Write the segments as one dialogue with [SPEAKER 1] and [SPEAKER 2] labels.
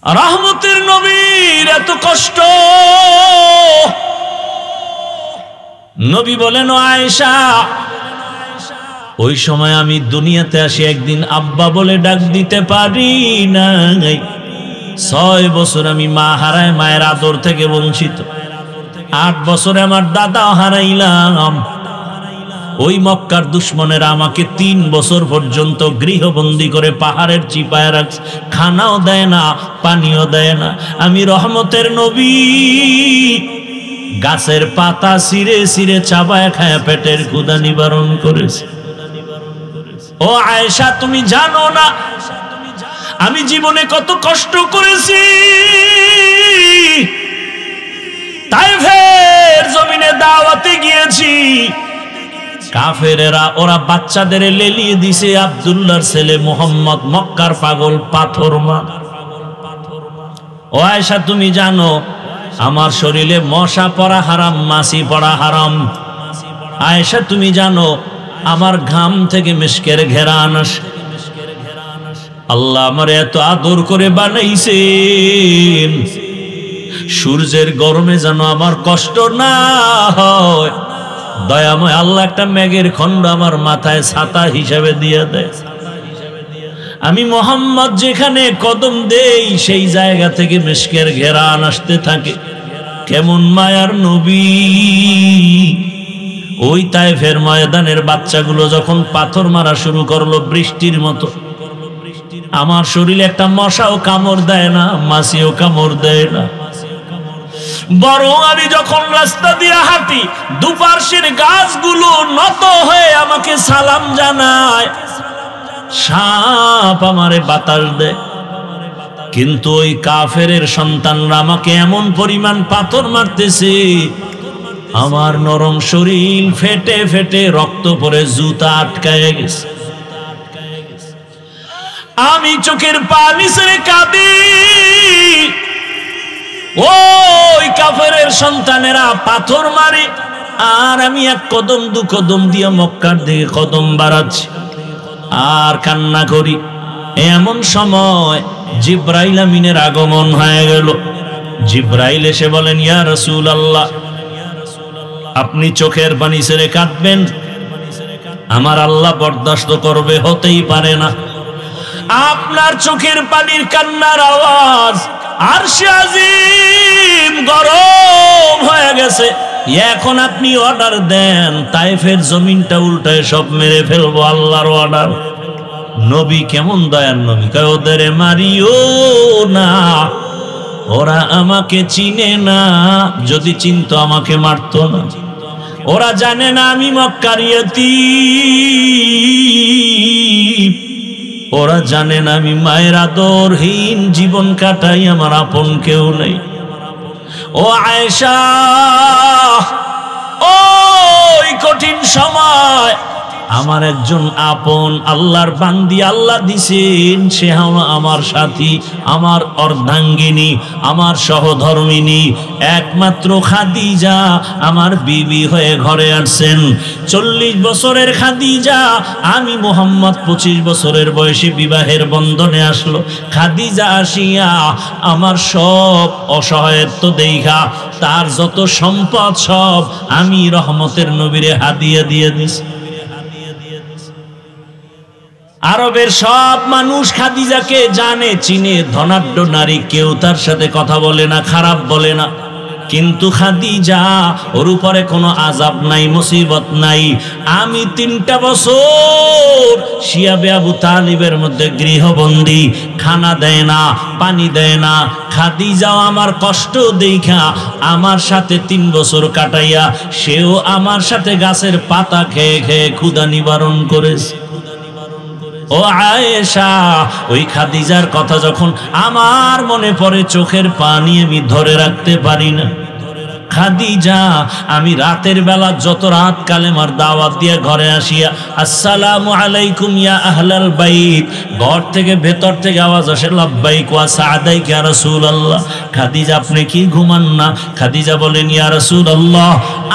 [SPEAKER 1] রহমতের নবীর এত কষ্ট, নবী বলেন ও আয়েশা, ওই সময় আমি দুনিয়াতে আসি একদিন আব্বা বলে ডাক দিতে পারি নাই। 6 বছর আমি মা হারায়, মায়ের আদর থেকে বঞ্চিত। 8 বছরে আমার দাদা হারাইলাম। ওই মক্কার দুশ্মনেরা আমাকে 3 বছর পর্যন্ত গৃহবন্দী করে পাহাড়ের চিপায় রাখছে, খানাও দেয় না, পানিও দেয় না। আমি রহমতের নবী গাছের পাতা ছিঁড়ে ছিঁড়ে চাবায় খায় পেটের ক্ষুধা নিবারণ করেছে। ও আয়েশা, তুমি জানো না আমি জীবনে কত কষ্ট করেছি। তাইফের জমিনে দাওয়াতে গিয়েছি, কাফেরেরা ওরা বাচ্চাদের লেলিয়ে দিছে। আব্দুল্লাহর ছেলে মুহাম্মদ, মক্কার পাগল, পাথর মা। ও আয়েশা, তুমি জানো আমার শরীরে মশা পড়া হারাম, মাছি পড়া হারাম। আয়েশা, তুমি জানো আমার ঘাম থেকে মিশকের ঘেরান আসে। আল্লাহ আমার এত আদর করে বানাইছেন, সূর্যের গরমে যেন আমার কষ্ট না হয়। দয়াময় আল্লাহ একটা মেঘের খণ্ড আমার মাথায় ছাতা হিসাবে দিয়ে দেয়। আমি মুহাম্মদ যেখানে কদম দেই সেই জায়গা থেকে মিশকের ঘেরান আসতে থাকে। কেমন মায়ার নবী! ওই তায়েফের ময়দানের বাচ্চাগুলো যখন পাথর মারা শুরু করলো বৃষ্টির মতো, আমার শরীরে একটা মশাও কামড় দেয় না, মাছিও কামড় দেয় না। বরং আমি যখন রাস্তা দিয়ে হাঁটি, দুপাশের গাছগুলো নত হয়ে আমাকে সালাম জানায়, সাপ আমারে বাতাস দেয়। কিন্তু ওই কাফেরের সন্তানরা আমাকে এমন পরিমাণ পাথর মারতেছে, আমার নরম শরীর ফেটে ফেটে রক্ত পড়ে জুতা আটকায় গেছে। আমি চোখের পানি ছেড়ে কাঁদি। ওই কাফেরের সন্তানেরা পাথর মারে, আর আমি এক কদম দু কদম দিয়ে মক্কার দিকে কদম বাড়াচ্ছি আর কান্না করি। এমন সময় জিব্রাইল আমিনের আগমন হয়ে গেল। জিব্রাইল এসে বলেন, ইয়া রাসূলুল্লাহ, আপনি চোখের পানি ছেড়ে কাঁদবেন, আমার আল্লাহ বরদাস্ত করবে? হতেই পারে না। আপনার চোখের পানির কান্নার আওয়াজ আরশে আজিম গরম হয়ে গেছে। এখন আপনি অর্ডার দেন, তায়েফের জমিনটা উল্টায় সব মেরে ফেলবো। আল্লাহর অর্ডার। নবী কেমন দয়ার নবী! কয়, ওদের মারিও না, ওরা আমাকে চিনে না, যদি চিনতো আমাকে মারতো না। ওরা জানে না আমি মক্কার ইয়তীম, ওরা জানে না আমি মায়ের আদরহীন জীবন কাটাই, আমার আপন কেউ নেই। ও আয়েশা, ওই কঠিন সময় আমার একজন আপন আল্লাহর বান্দি আল্লাহ দিছেন, সে আমার সাথী, আমার অর্ধাঙ্গিনী, আমার সহধর্মিনী, একমাত্র খাদিজা আমার বিবি হয়ে ঘরে আসছেন। 40 বছরের খাদিজা, আমি মুহাম্মদ 25 বছরের বয়সে বিবাহের বন্ধনে আসলো। খাদিজা আসিয়া আমার সব অসহায়ত্ব দেখা তার যত সম্পদ সব আমি রহমতের নবীরে হাদিয়া দিয়ে দিছি। আরবের সব মানুষ খাদিজাকে জানে, চিনে, ধনাঢ্য নারী, কেউ তার সাথে কথা বলে না, খারাপ বলে না। কিন্তু খাদিজা, ওর উপরে কোনো আযাব নাই, মুসিবত নাই। আমি 3টা বছর শিয়াবে আবু তালিবের মধ্যে গৃহবন্দী, খানা দেয় না, পানি দেয় না। খাদিজাও আমার কষ্ট দেখা আমার সাথে 3 বছর কাটাইয়া সেও আমার সাথে গাছের পাতা খেয়ে খেয়ে ক্ষুধা নিবারণ করেছে। ও আয়েশা, ওই খাদিজার কথা যখন আমার মনে পড়ে, চোখের পানি আমি ধরে রাখতে পারি না। খাদিজা, আমি রাতের বেলা যত রাত কালেমার দাওয়াত দিয়ে ঘরে আসিয়া আসসালামু আলাইকুম ইয়া আহলাল বাইত, ঘর থেকে ভেতর থেকে আওয়াজ আসে লাব্বাইক ওয়া সাদাইক ইয়া রাসূলুল্লাহ। খাদিজা আপনি কি ঘুমান না? খাদিজা বলেন ইয়া রাসূলুল্লাহ,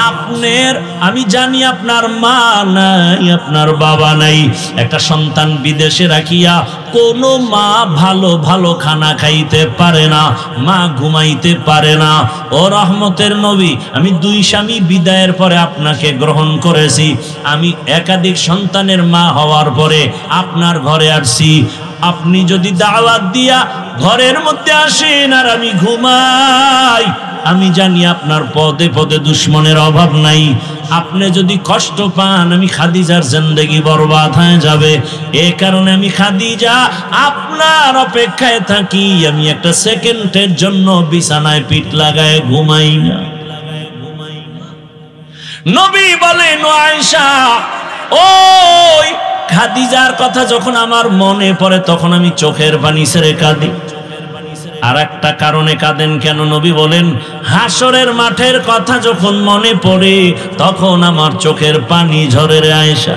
[SPEAKER 1] আপনার আমি জানি আপনার মা নাই, আপনার বাবা নাই, একটা সন্তান বিদেশে রাখিয়া কোনো মা ভালো ভালো খানা খাইতে পারে না, মা ঘুমাইতে পারে না। ও রহমতের নবী, আমি 2 স্বামী বিদায়ের পরে আপনাকে গ্রহণ করেছি, আমি একাধিক সন্তানের মা হওয়ার পরে আপনার ঘরে আসছি, আপনি যদি দাওয়াত দিয়া ঘরের মধ্যে আসেন আর আমি ঘুমাই, আমি জানি আপনার পদে পদে দুশ্মনের অভাব নাই, আপনি যদি কষ্ট পান আমি খাদিজার জিন্দেগি বরবাদ হয়ে যাবে। এই কারণে আমি খাদিজা আপনার অপেক্ষায় থাকি, আমি একটা সেকেন্ডের জন্য বিছানায় পিঠ লাগায় ঘুমাই না। নবী বলেন আয়েশা, ওই খাদিজার কথা যখন আমার মনে পড়ে তখন আমি চোখের পানি ছেড়ে কাঁদি। আর একটা কারণে কাঁদেন কেন? নবী বলেন হাসরের মাঠের কথা যখন মনে পড়ে তখন আমার চোখের পানি ঝরে রে আয়েশা।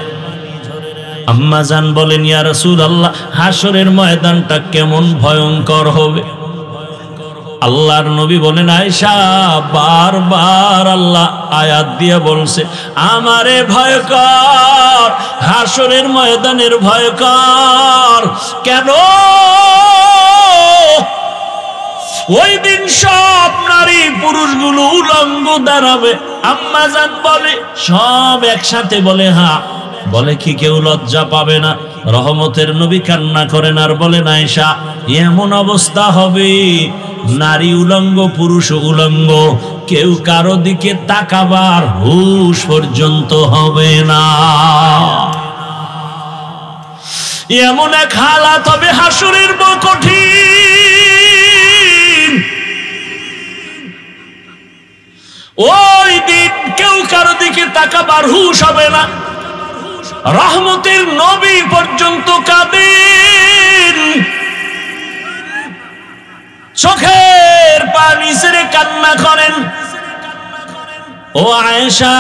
[SPEAKER 1] আম্মা জান বলেন ইয়া রাসূলুল্লাহ, হাসরের ময়দানটা কেমন ভয়ঙ্কর হবে? আল্লাহর নবী বলেন আয়েশা, বারবার আল্লাহ আয়াত দিয়ে বলছে আমারে ভয় কর, হাসরের ময়দানের ভয় কর। কেন? ওই দিন সব নারী পুরুষগুলো উলঙ্গ দাঁড়াবে। আম্মা জান বলে সব একসাথে বলে হ্যাঁ। বলে কি কেউ লজ্জা পাবে না? রহমতের নবী কান্না করেন আর বলেন আয়েশা, এমন অবস্থা হবে নারী উলঙ্গ পুরুষ উলঙ্গ, কেউ কারো দিকে তাকাবার হুঁশ পর্যন্ত হবে না। এমন এক হালাত হবে হাসরের বড় কঠিন। ওই দিন কেউ কারো দিকে তাকাবার হুঁশ হবে না। রহমতের নবী পর্যন্ত কাঁদেন, চোখের পানি ছেড়ে কান্না করেন। ও আয়েশা,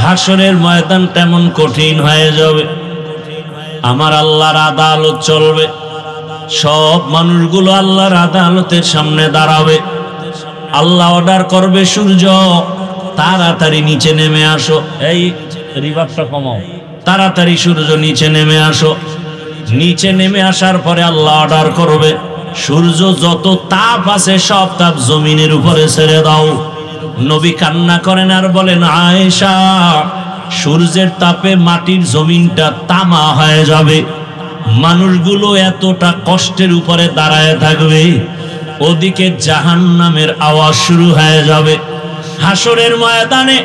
[SPEAKER 1] হাসরের ময়দান তেমন কঠিন হয়ে যাবে, আমার আল্লাহর আদালত চলবে, সব মানুষগুলো আল্লাহর আদালতের সামনে দাঁড়াবে। আল্লাহ অর্ডার করবে সূর্য তাড়াতাড়ি নিচে নেমে আসো, এই রিভাবটা কমাও, তাড়াতাড়ি সূর্য নিচে নেমে আসো। নিচে নেমে আসার পরে আল্লাহ অর্ডার করবে সূর্য যত তাপ আছে সব তাপ জমিনের উপরে ছেড়ে দাও। নবী কান্না করেন আর বলেন আয়েশা, সূর্যের তাপে মাটির জমিনটা তামা হয়ে যাবে, মানুষগুলো এতটা কষ্টের উপরে দাঁড়ায় থাকবে, ওদিকে জাহান্নামের আওয়াজ শুরু হয়ে যাবে। হাসরের ময়দানে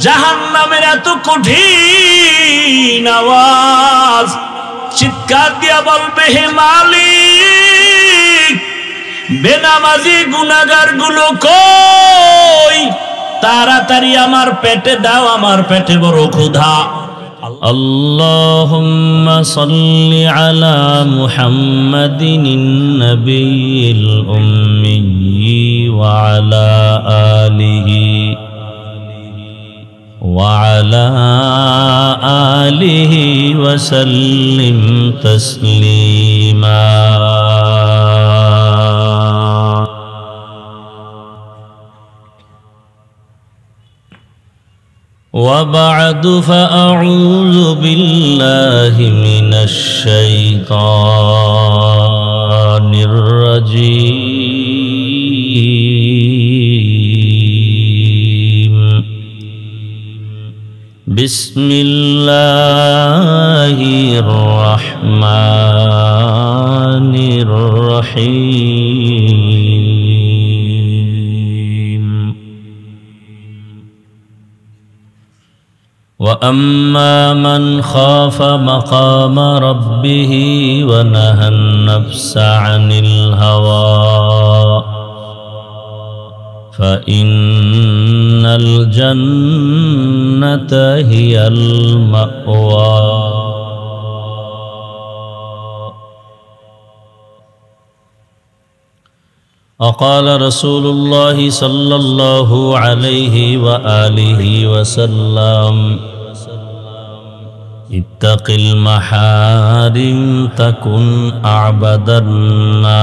[SPEAKER 1] জাহান্নামের এত কঠিন আওয়াজ, চিৎকার দিয়া বলবে হে মালিক, বেনামাজি গুনাহগার গুলো কই, তাড়াতাড়ি আমার পেটে দাও, আমার পেটে বড় ক্ষুধা। আল্লাহুম্মা সাল্লি আলা মুহাম্মাদিন নবিয়িল উম্মি ওয়া আলা আলিহি وعلى آله وسلم تسليما وبعد فأعوذ بالله من الشيطان الرجيم بسم الله الرحمن الرحيم وأما من خاف مقام ربه ونهى النفس عن الهوى فإن الجنة هي المأوى وقال رسول الله صلى الله عليه وآله وسلم اتق المحارم تكن أعبد الناس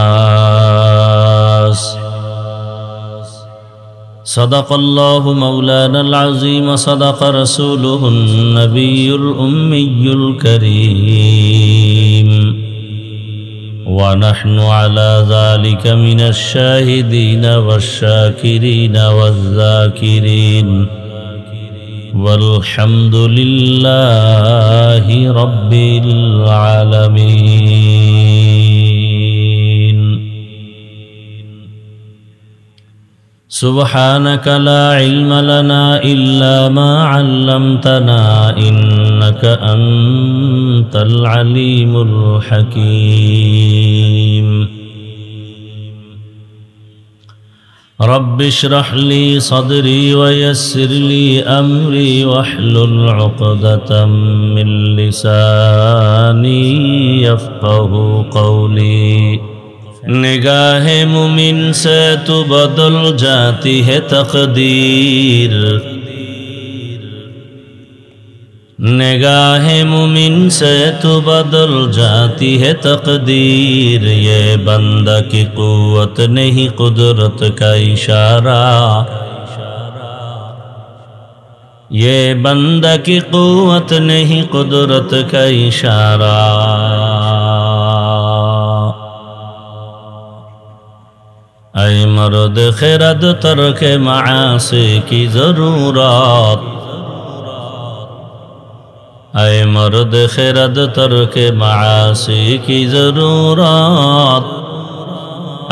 [SPEAKER 1] صدق الله مولانا العظيم صدق رسوله النبي الأمي الكريم ونحن على ذلك من الشاهدين والشاكرين والذاكرين والحمد لله رب العالمين سبحانك لا علم لنا إلا ما علمتنا إنك أنت العليم الحكيم رب اشرح لي صدري ويسر لي أمري واحلل عقدة من لساني يفقه قولي निगाह मुमिन से तो बदल जाती है तकदीर निगाह मुमिन से तो बदल जाती है तकदीर ये बंदा की कुव्वत नहीं कुदरत का इशारा ये बंदा की कुव्वत नहीं कुदरत का इशारा ऐ मर्द खिरद तर्क मासी की ज़रूरत ऐ मर्द खिरद तर्क मासी की ज़रूरत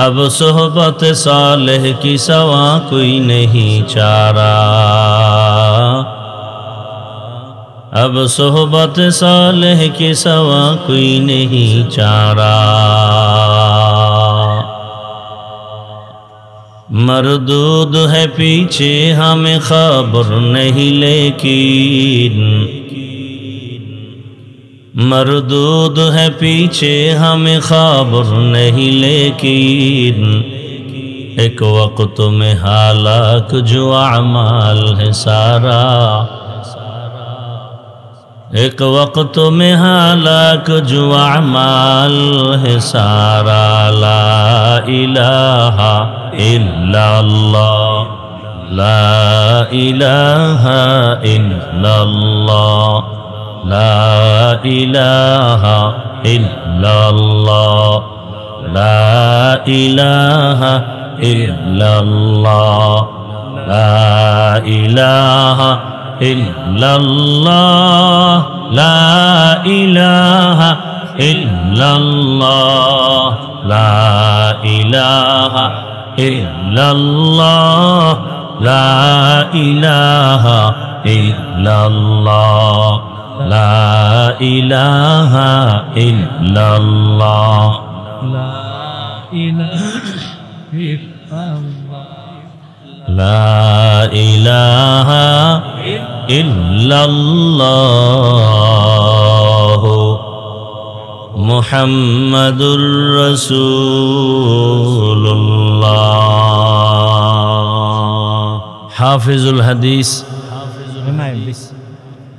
[SPEAKER 1] अब सोहबत सालेह की सवा कोई नहीं चारा अब सोहबत सालेह की सवा कोई नहीं चारा मरदूद है पीछे हमें खबर नहीं लेकिन मरदूद है पीछे हमें खबर नहीं लेकिन एक वक्त में हालाक जो अमाल है सारा एक वक्त में हालाक जो अमाल है सारा ला इलाहा इल्लल्लाह ला इलाहा इल्लल्लाह ला इलाहा इल्लल्लाह ला इलाहा इल्लल्लाह ला इलाहा इल्लल्लाह ला इलाहा इल्लल्लाह ला इलाहा इल्लल्लाह ला इलाहा इल्लल्लाह ला इलाहा इल्लल्लाह ला इलाहा इल्लल्लाह मुहम्मदुर रसूलुल्लाह हाफिजुल हदीस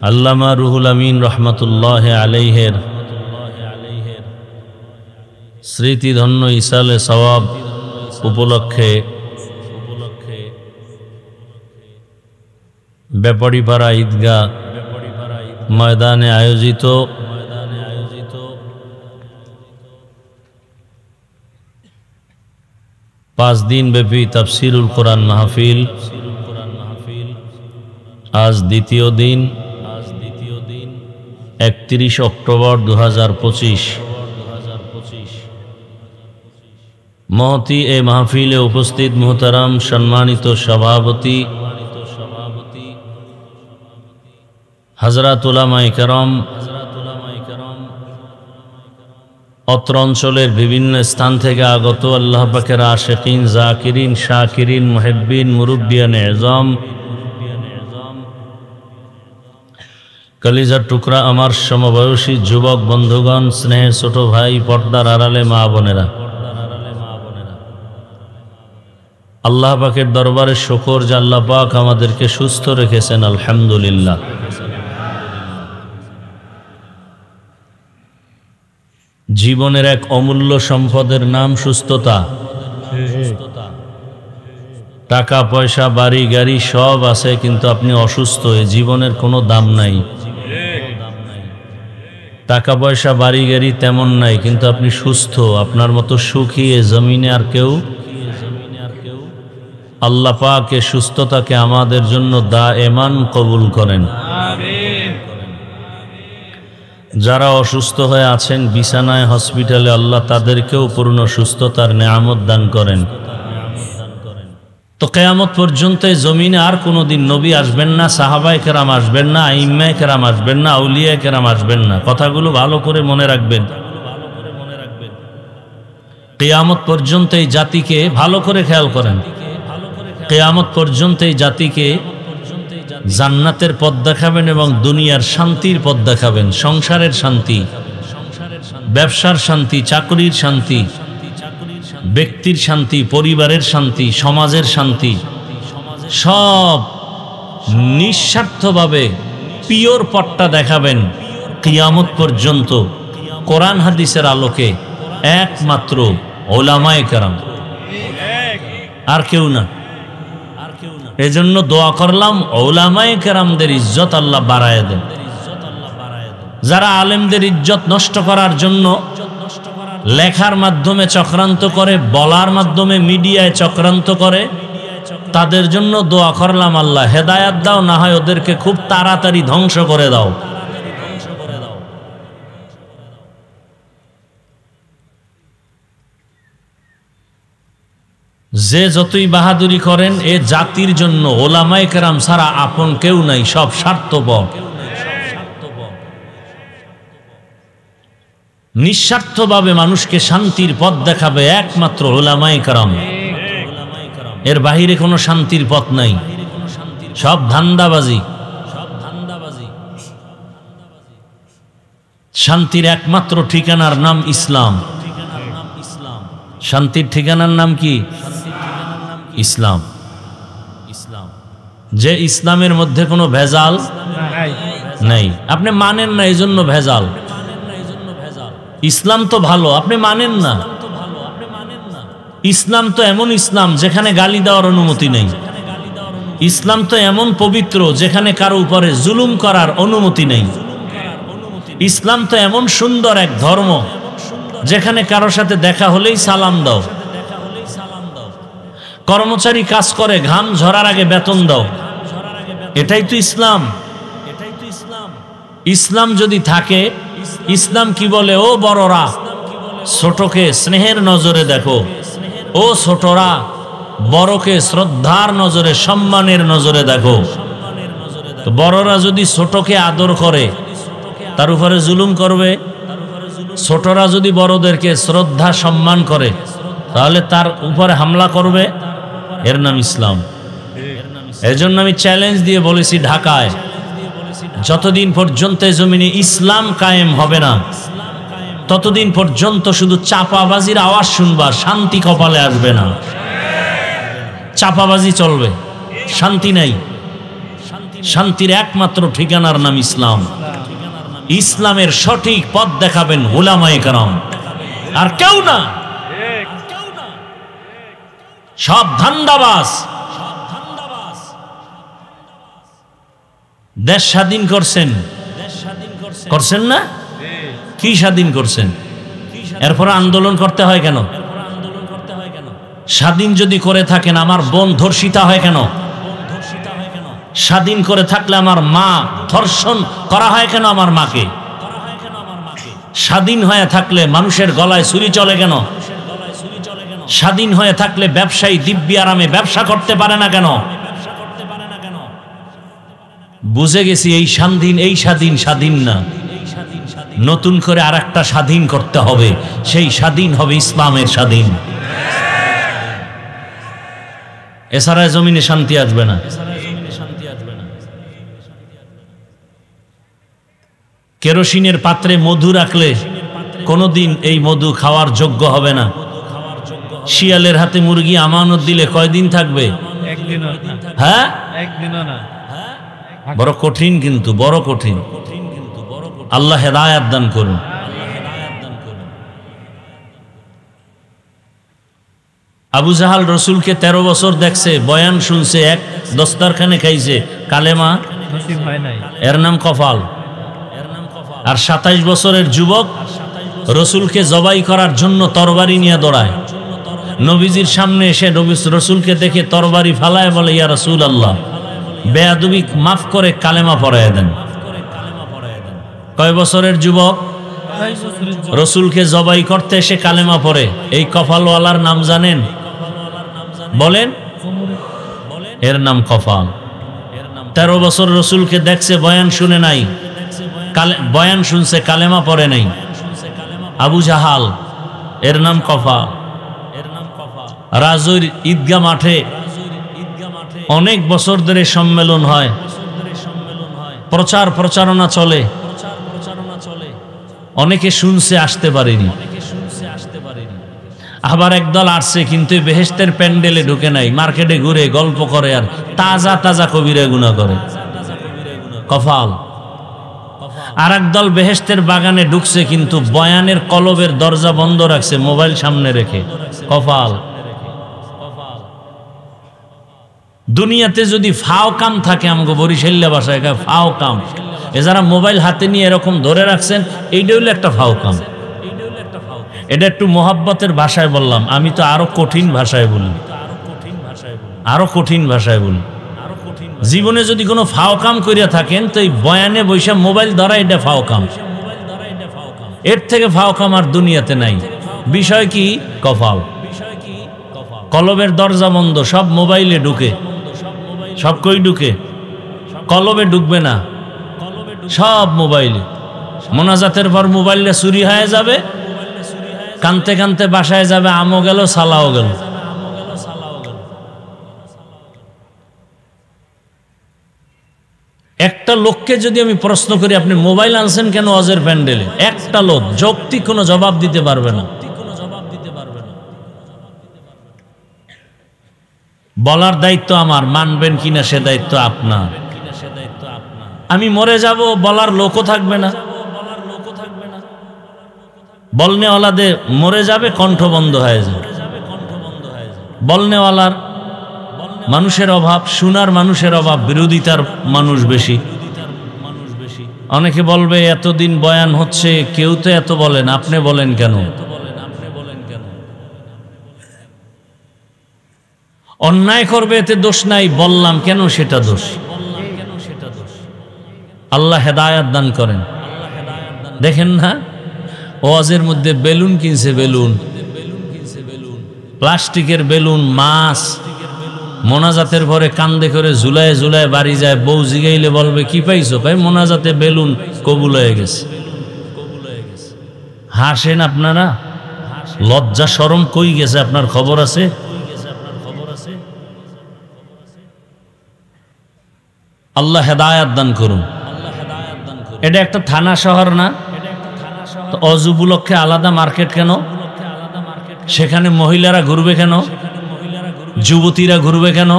[SPEAKER 1] আল্লামা রুহুল আমিন রহমতুল্লাহ আলাইহের স্মৃতিধন্য ইসালে সওয়াব উপলক্ষে ব্যাপারীপাড়া ঈদগাহ ময়দানে আয়োজিত 5 दिन ব্যাপী তাফসীরুল কোরআন মাহফিল আজ দ্বিতীয় দিন 31 অক্টোবর 2025 মহতি এ মাহফিলে উপস্থিত মুহতারাম সম্মানিত সভাপতি হযরত উলামায়ে কেরাম অত্র অঞ্চলের বিভিন্ন স্থান থেকে আগত আল্লাহ পাকের আশিকিন জাকিরিন শাকিরিন মুহিব্বিন মুরব্বিয়ানে আযম কলিজার টুকরা আমার সমবয়সী যুবক বন্ধুগণ স্নেহের ছোট ভাই পর্দার আড়ালে মা বোনেরা আল্লাহ পাকের দরবারে শুকর যে আল্লাহ পাক আমাদেরকে সুস্থ রেখেছেন, আলহামদুলিল্লাহ। জীবনের এক অমূল্য সম্পদের নাম সুস্থতা। টাকা পয়সা বাড়ি গাড়ি সব আছে, কিন্তু আপনি অসুস্থ, এই জীবনের কোনো দাম নাই। টাকা পয়সা বাড়ি গাড়ি তেমন নাই, কিন্তু আপনি সুস্থ। আপনার মতো সুখী এ জমিনে আর কেউ। আল্লাহ পাক এই সুস্থতাকে আমাদের জন্য দায়েমান কবুল করেন। যারা অসুস্থ হয়ে আছেন বিছানায় হসপিটালে, আল্লাহ তাদেরকেও পূর্ণ সুস্থতার নেয়ামত দান করেন। তো কিয়ামত পর্যন্ত এই জমিনে আর কোনোদিন নবী আসবেন না, সাহাবায়ে কেরাম আসবেন না, আইম্মায়ে কেরাম আসবেন না, আউলিয়ায়ে কেরাম আসবেন না। কথাগুলো ভালো করে মনে রাখবেন। কিয়ামত পর্যন্ত এই জাতিকে ভালো করে খেয়াল করেন, কিয়ামত পর্যন্ত এই জাতিকে জান্নাতের পথ দেখাবেন এবং দুনিয়ার শান্তির পথ দেখাবেন। সংসারের শান্তি, ব্যবসার শান্তি, চাকরির শান্তি, ব্যক্তির শান্তি, পরিবারের শান্তি, সমাজের শান্তি, সব নিঃস্বার্থভাবে পিওর পথটা দেখাবেন কিয়ামত পর্যন্ত কোরআন হাদিসের আলোকে একমাত্র উলামায়ে কেরাম, আর কেউ না। এজন্য দোয়া করলাম উলামায়ে কেরামদের ইজ্জত আল্লাহ বাড়ায় দেন। যারা আলেমদের ইজ্জত নষ্ট করার জন্য লেখার মাধ্যমে চক্রান্ত করে, বলার মাধ্যমে মিডিয়ায় চক্রান্ত করে, তাদের জন্য দোয়া করলাম আল্লাহ হেদায়াত দাও, না হয় ওদেরকে খুব তাড়াতাড়ি ধ্বংস করে দাও। যে যতই বাহাদুরি করেন, এ জাতির জন্য উলামায়ে কেরাম ছাড়া আপন কেউ নাই, সব স্বার্থপর। নিঃস্বার্থভাবে মানুষকে শান্তির পথ দেখাবে একমাত্র উলামায়ে কেরাম। এর বাহিরে কোনো শান্তির পথ নাই, সব ধান্দাবাজি। শান্তির একমাত্র ঠিকানার নাম ইসলাম। শান্তির ঠিকানার নাম কি? ইসলাম। যে ইসলামের মধ্যে কোনো ভেজাল নাই, আপনি মানেন না, এই জন্য ভেজাল। ইসলাম তো ভালো, আপনি মানেন না। ইসলাম তো এমন ইসলাম যেখানে গালি দেওয়ার অনুমতি নেই। ইসলাম তো এমন পবিত্র যেখানে কারো উপরে জুলুম করার অনুমতি নেই। ইসলাম তো এমন সুন্দর এক ধর্ম যেখানে কারো সাথে দেখা হলেই সালাম দাও। কর্মচারী কাজ করে, ঘাম ঝরার আগে বেতন দাও। এটাই তো ইসলাম। ইসলাম যদি থাকে, ইসলাম কি বলে? ও বড়রা, ছোটকে স্নেহের নজরে দেখো। ও ছোটরা, বড়কে শ্রদ্ধার নজরে, সম্মানের নজরে দেখো। তো বড়রা যদি ছোটকে আদর করে, তার উপরে জুলুম করবে। ছোটরা যদি বড়দেরকে শ্রদ্ধা সম্মান করে, তাহলে তার উপরে হামলা করবে। এর নাম ইসলাম। এজন্য আমি চ্যালেঞ্জ দিয়ে বলেছি, ঢাকায় যতদিন পর্যন্ত জমিনে ইসলাম কায়েম হবে না, ততদিন পর্যন্ত শুধু চাপাবাজির আওয়াজ শুনবা, শান্তি কপালে আসবে না। চাপাবাজি চলবে, শান্তি নাই। শান্তির একমাত্র ঠিকানার নাম ইসলাম। ইসলামের সঠিক পথ দেখাবেন উলামায়ে কেরাম, আর কেউ না। সব ধান্দাবাজ। দেশ স্বাধীন করছেন, করছেন না? কি স্বাধীন করছেন? এরপরে আন্দোলন করতে হয় কেন? স্বাধীন যদি করে থাকেন, আমার বোন ধর্ষিতা হয় কেন? স্বাধীন করে থাকলে আমার মা ধর্ষণ করা হয় কেন? আমার মাকে। স্বাধীন হয়ে থাকলে মানুষের গলায় ছুরি চলে কেন? স্বাধীন হয়ে থাকলে ব্যবসায়ী দিব্যি আরামে ব্যবসা করতে পারে না কেন? বুঝে গেছি এই স্বাধীন, এই স্বাধীন স্বাধীন না। নতুন করে আর একটা স্বাধীন করতে হবে। সেই স্বাধীন হবে ইসলামের স্বাধীন। এছাড়া জমিনে শান্তি আসবে না। কেরোসিনের পাত্রে মধু রাখলে কোনোদিন এই মধু খাওয়ার যোগ্য হবে না। শিয়ালের হাতে মুরগি আমানত দিলে কয়দিন থাকবে?
[SPEAKER 2] একদিনও না।
[SPEAKER 1] হ্যাঁ,
[SPEAKER 2] একদিনও না।
[SPEAKER 1] বড় কঠিন, কিন্তু বড় কঠিন। আল্লাহ হেদায়াত দান করুন। আবু জাহাল রসুলকে 13 বছর দেখছে, বয়ান শুনছে, এক দস্তারখানে খাইছে, কালেমা
[SPEAKER 2] নসিব হয় নাই।
[SPEAKER 1] এর নাম কফাল। আর 27 বছরের যুবক রসুলকে জবাই করার জন্য তরবারি নিয়ে দৌড়ায়। নবীজির সামনে এসে রসুলকে দেখে তরবারি ফালায়, বলে ইয়া রাসূল আল্লাহ, বেয়াদবি মাফ করে কালেমা পড়ায় দেন। কয় বছরের যুবক?
[SPEAKER 2] 22 বছরের যুবক।
[SPEAKER 1] রসুলকে জবাই করতে এসে কালেমা পড়ে। এই কফালওয়ালার নাম জানেন? বলেন। এর নাম কফাল। 13 বছর রসুলকে দেখছে, বয়ান শুনে নাই, বয়ান শুনছে, কালেমা পড়ে নাই। আবু জাহাল, এর নাম কফাল। রাজৈর ঈদগাহ মাঠে অনেক বছর ধরে সম্মেলন হয়, প্রচার প্রচারণা চলে, অনেকে শুনছে, আসতে পারেনি। আবার একদল আসছে, কিন্তু বেহেশতের প্যান্ডেলে ঢুকে নাই, মার্কেটে ঘুরে গল্প করে আর তাজা তাজা কবিরা গুনাহ করে। কফাল। আর একদল বেহেশতের বাগানে ঢুকছে, কিন্তু বয়ানের কলবের দরজা বন্ধ রাখছে, মোবাইল সামনে রেখে। কফাল। দুনিয়াতে যদি ফাও কাম থাকে, আমাকে বরিশাল্লা ভাষায় ফাও কাম, এ যারা মোবাইল হাতে নিয়ে এরকম ধরে রাখছেন, এইটা হলো একটা ফাও কাম। এটা একটু মোহাব্বতের ভাষায় বললাম, আমি তো আরো কঠিন ভাষায় বলি, আরো কঠিন ভাষায় বলি। জীবনে যদি কোনো ফাও কাম করিয়া থাকেন, তো এই বয়ানে বৈশা মোবাইল ধরা, এটা ফাও কাম। এর থেকে ফাও কাম আর দুনিয়াতে নাই। বিষয় কি? কফাল। কলবের দরজা বন্ধ, সব মোবাইলে ঢুকে, সব কই ঢুকে, কলবে ঢুকবে না, সব মোবাইলে। মোনাজাতের পর মোবাইলটা চুরি হয়ে যাবে, কানতে কানতে বাসায় যাবে, আমও গেল, সালাও গেল। একটা লোককে যদি আমি প্রশ্ন করি, আপনি মোবাইল আনছেন কেন ওয়াজের প্যান্ডেলে, একটা লোক যৌক্তিক কোনো জবাব দিতে পারবে না। বলার দায়িত্ব আমার, মানবেন কিনা সে দায়িত্ব আপনার। আমি মরে যাব, বলার লোকও থাকবে না। বলনেওয়ালাদে মরে যাবে, কণ্ঠ বন্ধ হয়ে যাবে। বলনেওয়ালার মানুষের অভাব, শোনার মানুষের অভাব, বিরোধিতার মানুষ বেশি। অনেকে বলবে এতদিন বয়ান হচ্ছে, কেউ তো এত বলেন, আপনি বলেন কেন? অন্যায় করবে এতে দোষ নাই, বললাম কেন সেটা দোষ। আল্লাহ হেদায়াত দান করেন। দেখেন না, ওয়াজের মধ্যে বেলুন কিনছে, বেলুন, প্লাস্টিকের বেলুন, মাছ, মোনাজাতের পরে কান্দে করে ঝুলায় ঝুলায় বাড়ি যায়। বউ জিগাইলে বলবে কি পাইছো? ভাই মোনাজাতে বেলুন কবুল হয়ে গেছে। হাসেন আপনারা, লজ্জা শরম কই গেছে? আপনার খবর আছে? আল্লাহ হেদায়াত দান করুন। এটা একটা থানা শহর না? তো অজ উপলক্ষে আলাদা মার্কেট কেন? সেখানে মহিলারা ঘুরবে কেন? যুবতীরা ঘুরবে কেন?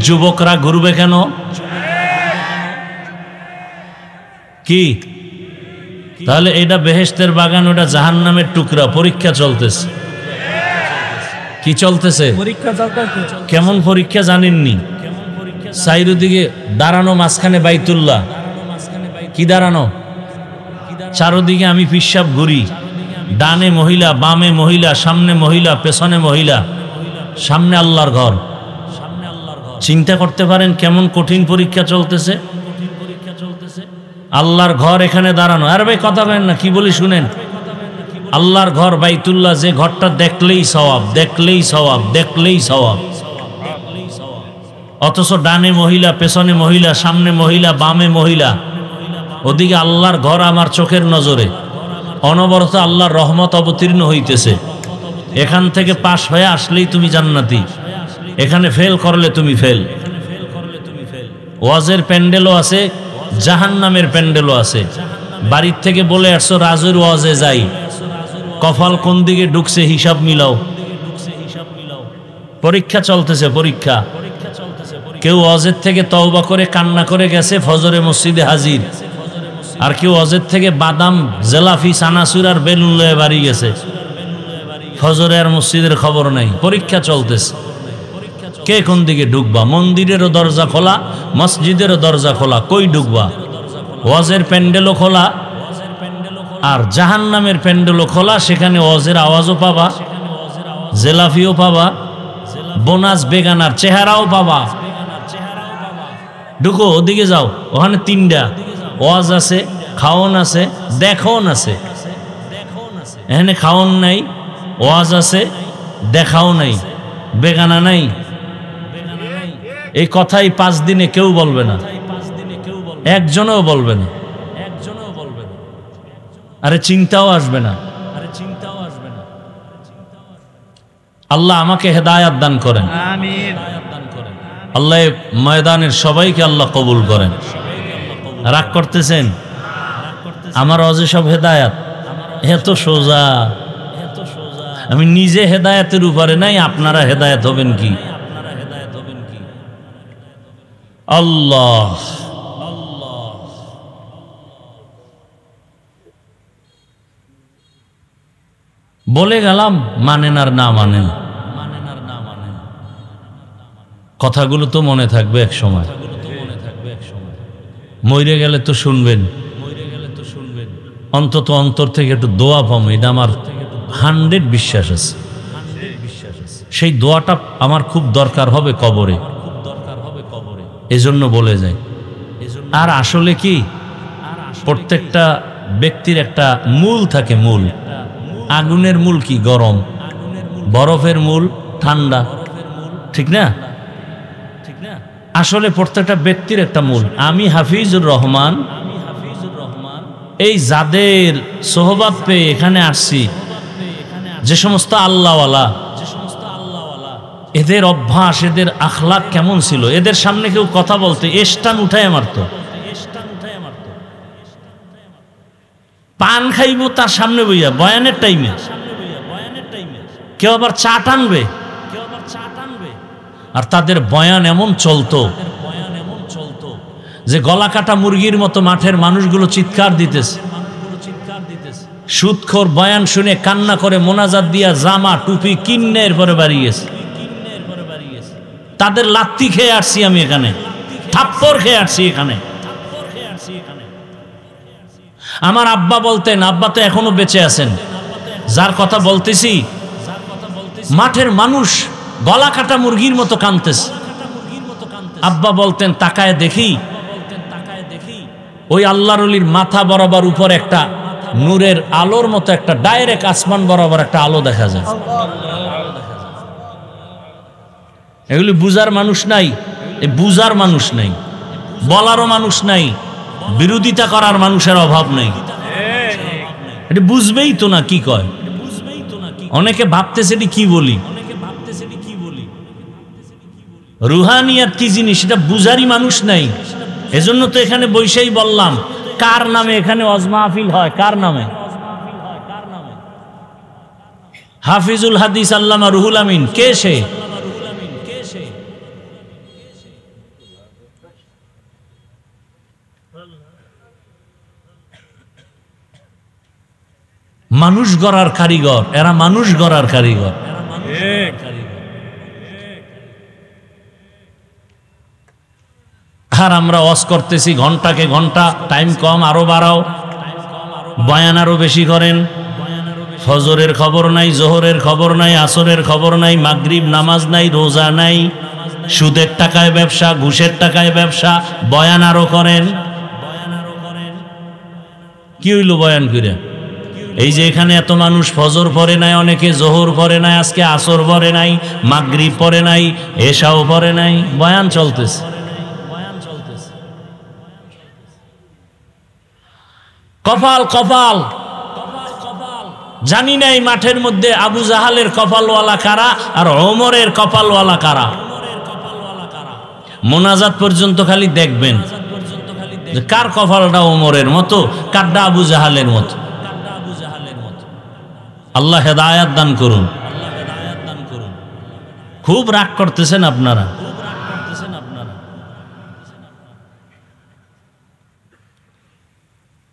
[SPEAKER 1] যুবকরা ঘুরবে কেন? কি তাহলে এটা বেহেশতের বাগান, ওটা জাহান্নামের টুকরা। পরীক্ষা চলতেছে। কি চলতেছে?
[SPEAKER 2] পরীক্ষা চলতেছে।
[SPEAKER 1] কেমন পরীক্ষা জানেননি? চারিদিকে দাঁড়ানো, মাঝখানে বাইতুল্লাহ। কি দাঁড়ানো? চারদিকে আমি পিশাব ঘুরি, ডানে মহিলা, বামে মহিলা, সামনে মহিলা, পেছনে মহিলা, সামনে আল্লাহর ঘর। চিন্তা করতে পারেন কেমন কঠিন পরীক্ষা চলতেছে। আল্লাহর ঘর এখানে দাঁড়ানো। আর ভাই কথা বলেন না, কি বলি শুনেন। আল্লাহর ঘর বাইতুল্লাহ, যে ঘরটা দেখলেই সওয়াব, দেখলেই সওয়াব, দেখলেই সওয়াব। অথচ ডানে মহিলা, পেছনে মহিলা, সামনে মহিলা, বামে মহিলা। ওদিকে আল্লাহর ঘর আমার চোখের নজরে, অনবরত আল্লাহর রহমত অবতীর্ণ হইতেছে। এখান থেকে পাশ হয়ে আসলেই তুমি জান্নাতি, এখানে ফেল করলে তুমি ফেল। ওয়াজের প্যান্ডেলও আছে, জাহান্নামের প্যান্ডেলও আছে। বাড়ির থেকে বলে আসছো রাজুর ওয়াজে যাই, কপাল কোন দিকে ঢুকছে হিসাব মিলাও। পরীক্ষা চলতেছে, পরীক্ষা। কেউ ওয়াজের থেকে তওবা করে কান্না করে গেছে, ফজরে মসজিদে হাজির। আর কেউ ওয়াজের থেকে বাদাম, জেলাফি, চানাচুর আর বেলুন লয়ে বাড়ি গেছে, ফজরে আর মসজিদের খবর নাই। পরীক্ষা চলতেছে, কে কোন দিকে ঢুকবা? মন্দিরেরও দরজা খোলা, মসজিদেরও দরজা খোলা, কই ঢুকবা? ওয়াজের প্যান্ডেলও খোলা আর জাহান্নামের প্যান্ডেলও খোলা। সেখানে ওয়াজের আওয়াজও পাবা, জেলাফিও পাবা, বোনাস বেগানার চেহারাও পাবা। ঢুকো, ওদিকে যাও, ওখানে 3টা ওয়াজ আছে, খাওন আছে, দেখন আছে। এখানে খাওন নাই, ওয়াজ আছে, দেখাও নাই, বেগানা নাই। এই কথাই 5 দিনে কেউ বলবে না, একজনও বলবে না, আরে চিন্তাও আসবে না। আল্লাহ আমাকে হেদায়াত দান করেন,
[SPEAKER 2] আমিন।
[SPEAKER 1] আল্লাহ ময়দানের সবাইকে আল্লাহ কবুল করেন। রাগ করতেছেন? আমার ওয়াজে সব হেদায়াত, এত সোজা। আমি নিজে হেদায়াতের উপরে নাই, আপনারা হেদায়াত হবেন কি? আল্লাহ বলে গেলাম, মানেন আর না মানেন, কথাগুলো তো মনে থাকবে এক সময়। মরে গেলে তো শুনবেন, অন্তত অন্তর থেকে একটু দোয়া পাবো, এটা আমার 100 বিশ্বাস আছে। সেই দোয়াটা আমার খুব দরকার হবে কবরে, এজন্য বলে যায়। আর আসলে কি, প্রত্যেকটা ব্যক্তির একটা মূল থাকে, মূল। আগুনের মূল কি? গরম। বরফের মূল ঠান্ডা, ঠিক না? আসলে প্রত্যেকটা ব্যক্তির একটা মূল। আমি হাফিজুর রহমান, এই যাদের সোহবত পেয়ে এখানে আসছি, যে সমস্ত আল্লাহওয়ালা, এদের অভ্যাস, এদের আখলাক কেমন ছিল, এদের সামনে কেউ কথা বলতে এস্টান উঠায় মারতো। পান খাইব তার সামনে বইয়া, বয়ানের টাইমে। কেউ আবার চা টানবে, আর তাদের বয়ান এমন চলতো যে গলা কাটা মুরগির মতো মাঠের মানুষগুলো চিৎকার দিতেছে। সুদখোর বয়ান শুনে কান্না করে মোনাজাত দিয়া জামা টুপি কিনে এরপরে বাড়ি গেছে। তাদের লাত্তি খেয়ে আসছি আমি এখানে, থাপ্পড় খেয়ে আসছি এখানে। আমার আব্বা বলতেন, আব্বা তো এখনো বেঁচে আছেন, যার কথা বলতেছি, মাঠের মানুষ গলা কাটা মুরগির মতো কাঁদতেছে। আব্বা বলতেন, তাকায় দেখি ওই আল্লাহর ওলির মাথা বরাবর উপর একটা নূরের আলোর মতো একটা ডাইরেক্ট আসমান বরাবর একটা আলো দেখা যায়। এগুলি বুঝার মানুষ নাই, বুঝার মানুষ নাই, বলারও মানুষ নাই, বিরোধিতা করার মানুষের অভাব নেই। এটা বুঝবেই তো না কি কয়। অনেকে ভাবতেছে এটি কি বলি, রুহানিয়াত কি জিনিস এটা বুঝারই মানুষ নাই। এজন্য তো এখানে বৈশাই বললাম, কার নামে এখানে ওয়াজ মাহফিল হয়? কার নামে? হাফিজুল হাদিস আল্লামা রুহুল আমিন। কে সে? মানুষ গড়ার কারিগর, এরা মানুষ গড়ার কারিগর। আর আমরা ওয়াজ করতেছি ঘন্টাকে ঘন্টা, টাইম কম, আরো বাড়াও, বয়ান আরো বেশি করেন। ফজরের খবর নাই, জোহরের খবর নাই, আসরের খবর নাই, মাগরিব নামাজ নাই, রোজা নাই, সুদের টাকায় ব্যবসা, ঘুষের টাকায় ব্যবসা, বয়ান আরো করেন। কি হইল বয়ান করে? এই যে এখানে এত মানুষ ফজর পড়ে নাই, অনেকে জোহর পড়ে নাই, আজকে আসর পড়ে নাই, মাগরিব পড়ে নাই, এশাও পড়ে নাই, বয়ান চলতেছে। কপাল কপাল, জানি নাই মাঠের মধ্যে আবু জাহালের কপালওয়ালা কারা আর ওমরের কপালওয়ালা কারা। মোনাজাত পর্যন্ত খালি দেখবেন কার কপালটা ওমরের মতো, কারটা আবু জাহালের মতো। আল্লাহ হেদায়াত দান করুন। খুব রাগ করতেছেন আপনারা।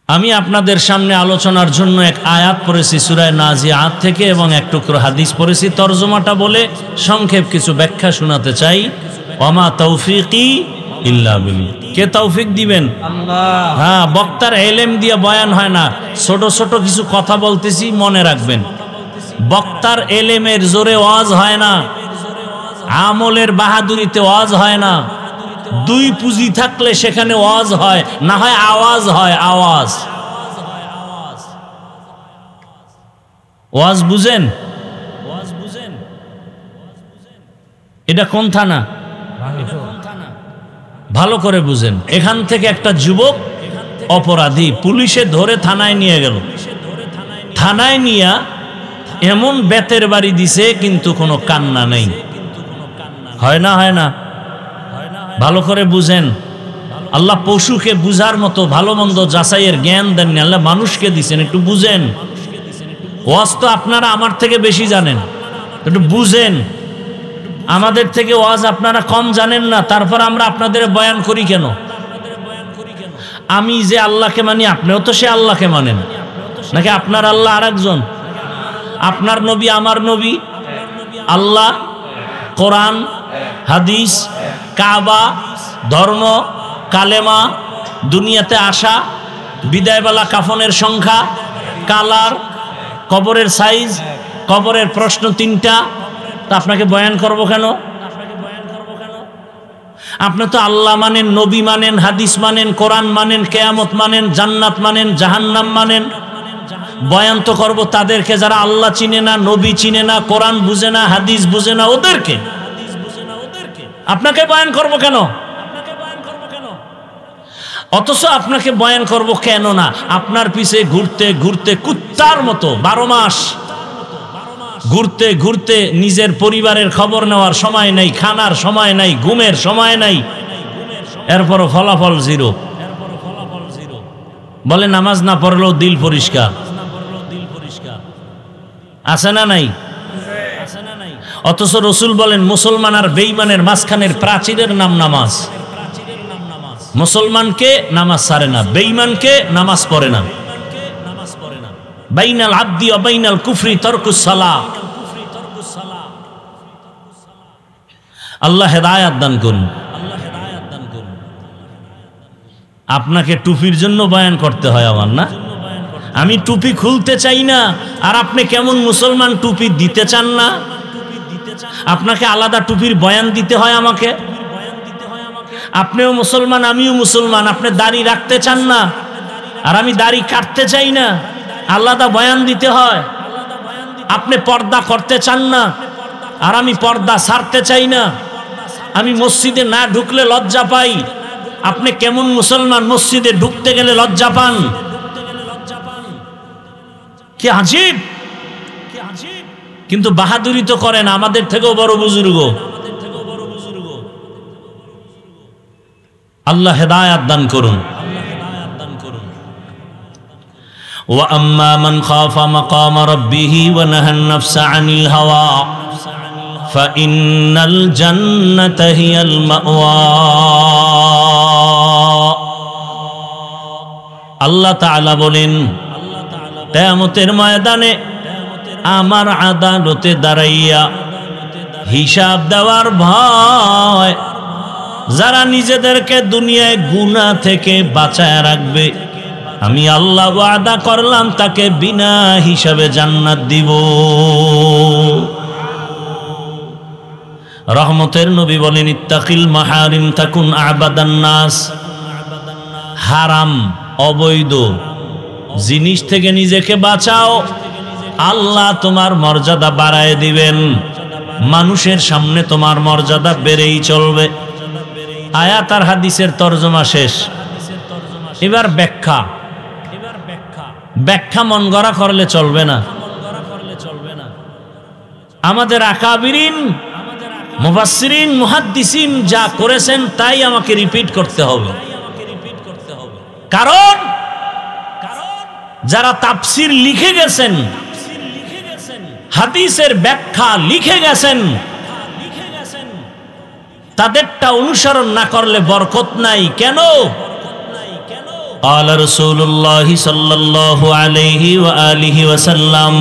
[SPEAKER 1] আমি আপনাদের সামনে আলোচনার জন্য এক আয়াত পড়েছি সূরা নাজিআত থেকে এবং এক টুকরো হাদিস পড়েছি। তরজমাটা বলে সংক্ষেপ কিছু ব্যাখ্যা শোনাতে চাই। ওয়ামা তৌফিকি ইল্লা বিল্লাহ। কে তৌফিক দিবেন?
[SPEAKER 2] আল্লাহ।
[SPEAKER 1] হ্যাঁ, বক্তার এলেম দিয়ে বয়ান হয় না। ছোট ছোট কিছু কথা বলতেছি, মনে রাখবেন। বক্তার এলেমের জোরে ওয়াজ হয় না, আমলের বাহাদুরিতে ওয়াজ হয় না। দুই পুঁজি থাকলে সেখানে ওয়াজ হয়, না হয় আওয়াজ হয়। আওয়াজ ওয়াজ বুঝেন? এটা কোন থানা? ভালো করে বুঝেন। এখান থেকে একটা যুবক অপরাধী পুলিশে ধরে থানায় নিয়ে গেল। থানায় নিয়ে এমন বেতের বাড়ি দিছে, কিন্তু কোনো কান্না নেই। হয় না? হয় না? ভালো করে বুঝেন। আল্লাহ পশুকে বুঝার মতো ভালো মন্দ যাচাইয়ের জ্ঞান দেননি, আল্লাহ মানুষকে দিছেন। একটু বুঝেন। ওয়াজ তো আপনারা আমার থেকে বেশি জানেন, একটু বুঝেন। আমাদের থেকে ওয়াজ আপনারা কম জানেন না, তারপর আমরা আপনাদের বয়ান করি কেন? আমি যে আল্লাহকে মানি, আপনিও তো সে আল্লাহকে মানেন, নাকি আপনার আল্লাহ আর একজন? আপনার নবী আমার নবী, আল্লাহ, কোরআন, হাদিস, কাবা, ধর্ম, কালেমা, দুনিয়াতে আসা, বিদায়বেলা কাফনের সংখ্যা, কালার, কবরের সাইজ, কবরের প্রশ্ন 3টা। তা আপনাকে বয়ান করব কেন? আপনি তো আল্লাহ মানেন, নবী মানেন, হাদিস মানেন, কোরআন মানেন, কিয়ামত মানেন, জান্নাত মানেন, জাহান্নাম মানেন। বয়ান তো করব তাদেরকে যারা আল্লাহ চিনে না, নবী চিনে না, কোরআন বুঝে না, হাদিস বুঝে না, ওদেরকে। আপনাকে বয়ান করব কেন? অথচ আপনাকে বয়ান করব কেন না? আপনার পিছে ঘুরতে ঘুরতে কুত্তার মতো 12 মাস ঘুরতে ঘুরতে নিজের পরিবারের খবর নেওয়ার সময় নাই, খানার সময় নাই, ঘুমের সময় নাই, এরপরও ফলাফল জিরো। বলে নামাজ না পড়লেও দিল পরিষ্কার। আছে না নাই? অথচ রসুল বলেন মুসলমান আর বেঈমানের মাঝখানের প্রাচীরের নাম নামাজ। মুসলমানকে নামাজ ছাড়ে না, বেঈমানকে নামাজ পড়ে না। বাইনাল আবদি ওয়া বাইনাল কুফরি তারকুস সালাহ। আল্লাহ হেদায়েত দান করুন। আপনাকে টুপির জন্য বয়ান করতে হয় আমার, না? আমি টুপি খুলতে চাই না, আর আপনি কেমন মুসলমান টুপি দিতে চান না? আপনাকে আলাদা টুপির বয়ান দিতে হয় আমাকে। আপনিও মুসলমান, আমিও মুসলমান। আপনি দাড়ি রাখতে চান না, আর আমি দাড়ি কাটতে চাই না, আলাদা বয়ান দিতে হয়। আপনি পর্দা করতে চান না, আর আমি পর্দা ছাড়তে চাই না। আমি মসজিদে না ঢুকলে লজ্জা পাই, আপনি কেমন মুসলমান মসজিদে ঢুকতে গেলে লজ্জা পান? কি আজীব! কিন্তু বাহাদুরি তো করেন আমাদের থেকেও বড় বুজুর্গ। আল্লাহ হেদায়েত দান করুন। ওয়া আম্মা মান খাফা মাকাম রাব্বিহি ওয়া নাহান নাফসা আনিল হাওয়া ফাইন্নাল জান্নাতা হিয়াল মাওয়া। আল্লাহ তাআলা বলেন, কিয়ামতের ময়দানে আমার আদালতে দাঁড়াইয়া হিসাব দেওয়ার ভয় যারা নিজেদেরকে দুনিয়ায় গুনাহ থেকে বাঁচায় রাখবে, আমি আল্লাহ ওয়াদা করলাম তাকে বিনা হিসাবে জান্নাত দিব। রহমতের নবী বলেন, ইত্তাকিল মাহারিম তাকুন আবাদান নাস। হারাম অবৈধ জিনিস থেকে নিজেকে বাঁচাও, আল্লাহ তোমার মর্যাদা বাড়ায় দিবেন। মানুষের সামনে তোমার মর্যাদা বেড়েই চলবে। আয়াত আর হাদিসের তরজমা শেষ। এবার ব্যাখ্যা। ব্যাখ্যা মন গড়া করলে চলবে না। আমাদের আকাবিরিন, মুফাসসিরিন, মুহাদ্দিসিন যা করেছেন তাই আমাকে রিপিট করতে হবে। কারণ যারা তাফসীর লিখে গেছেন, হাদিসের ব্যাখ্যা লিখে গেছেন, তাদেরটা অনুসরণ না করলে বরকত নাই কেন? قال رسول الله صلى الله عليه وآله وسلم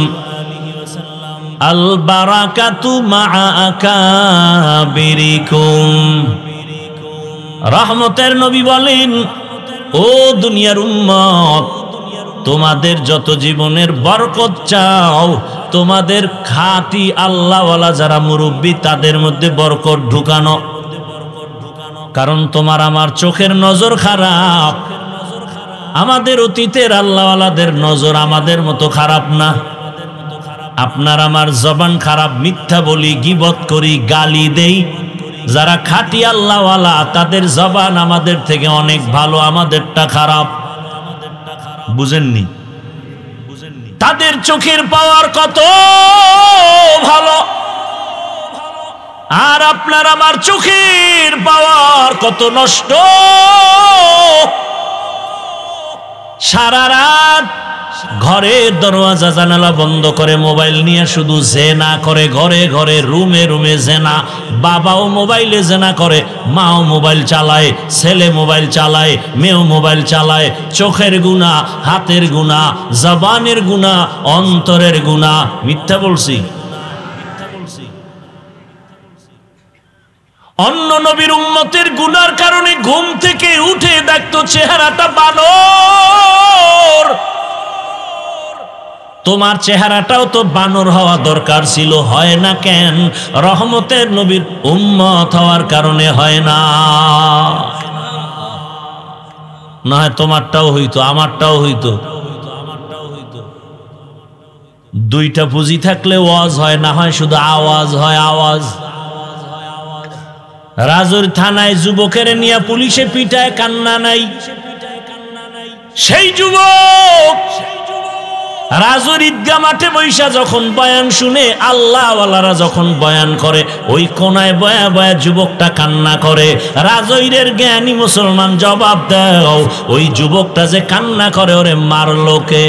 [SPEAKER 1] البركة مع أكابركم রহমতের নবী বলেন, ও দুনিয়ার উম্মত, তোমাদের যত জীবনের বরকত চাও, তোমাদের খাঁটি আল্লাহওয়ালা যারা মুরব্বী তাদের মধ্যে বরকত ঢুকানো। কারণ তোমার আমার চোখের নজর খারাপ, আমাদের অতীতের আল্লাহওয়ালাদের নজর আমাদের মতো খারাপ না। আপনার আমার জবান খারাপ, মিথ্যা বলি, গীবত করি, গালি দেই। যারা খাঁটি আল্লাহওয়ালা তাদের জবান আমাদের থেকে অনেক ভালো, আমাদেরটা খারাপ। বুঝেননি? তাদের চোখের পাওয়ার কত ভালো, আর আপনার আমার চোখের পাওয়ার কত নষ্ট। সারা রাত ঘরের দরওয়াজা জানালা বন্ধ করে মোবাইল নিয়ে শুধু জেনা করে, ঘরে ঘরে রুমে রুমে জেনা। বাবাও মোবাইলে জেনা করে, মাও মোবাইল চালায়, ছেলে মোবাইল চালায়, মেয়েও মোবাইল চালায়। চোখের গুনাহ, হাতের গুনাহ, জবানের গুনাহ, অন্তরের গুনাহ। মিথ্যা বলছি? অন্য নবীর উম্মতের গুনার কারণে ঘুম থেকে উঠে দেখতো চেহারাটা বানর। তোমার চেহারাটাও তো বানর হওয়া দরকার ছিল, হয় না কেন? রহমতের নবীর উম্মত হওয়ার কারণে হয় না। না হয় তোমারটাও হইতো, আমারটাও হইতো। দুইটা পুঁজি থাকলে ওয়াজ হয়, না হয় শুধু আওয়াজ হয়, আওয়াজ। রাজুর থানায় যুবকের নিয়ে পুলিশে পিটায়, কান্না নাই। সেই যুবক রাজুর ঈদগাহ মাঠে বৈশা যখন বয়ান শুনে, আল্লাহওয়ালারা যখন বয়ান করে, ওই কোনায় বয়া বয়া যুবকটা কান্না করে। রাজৈরের জ্ঞানী মুসলমান জবাব দাও, ওই যুবকটা যে কান্না করে, ওরে মারলো কে?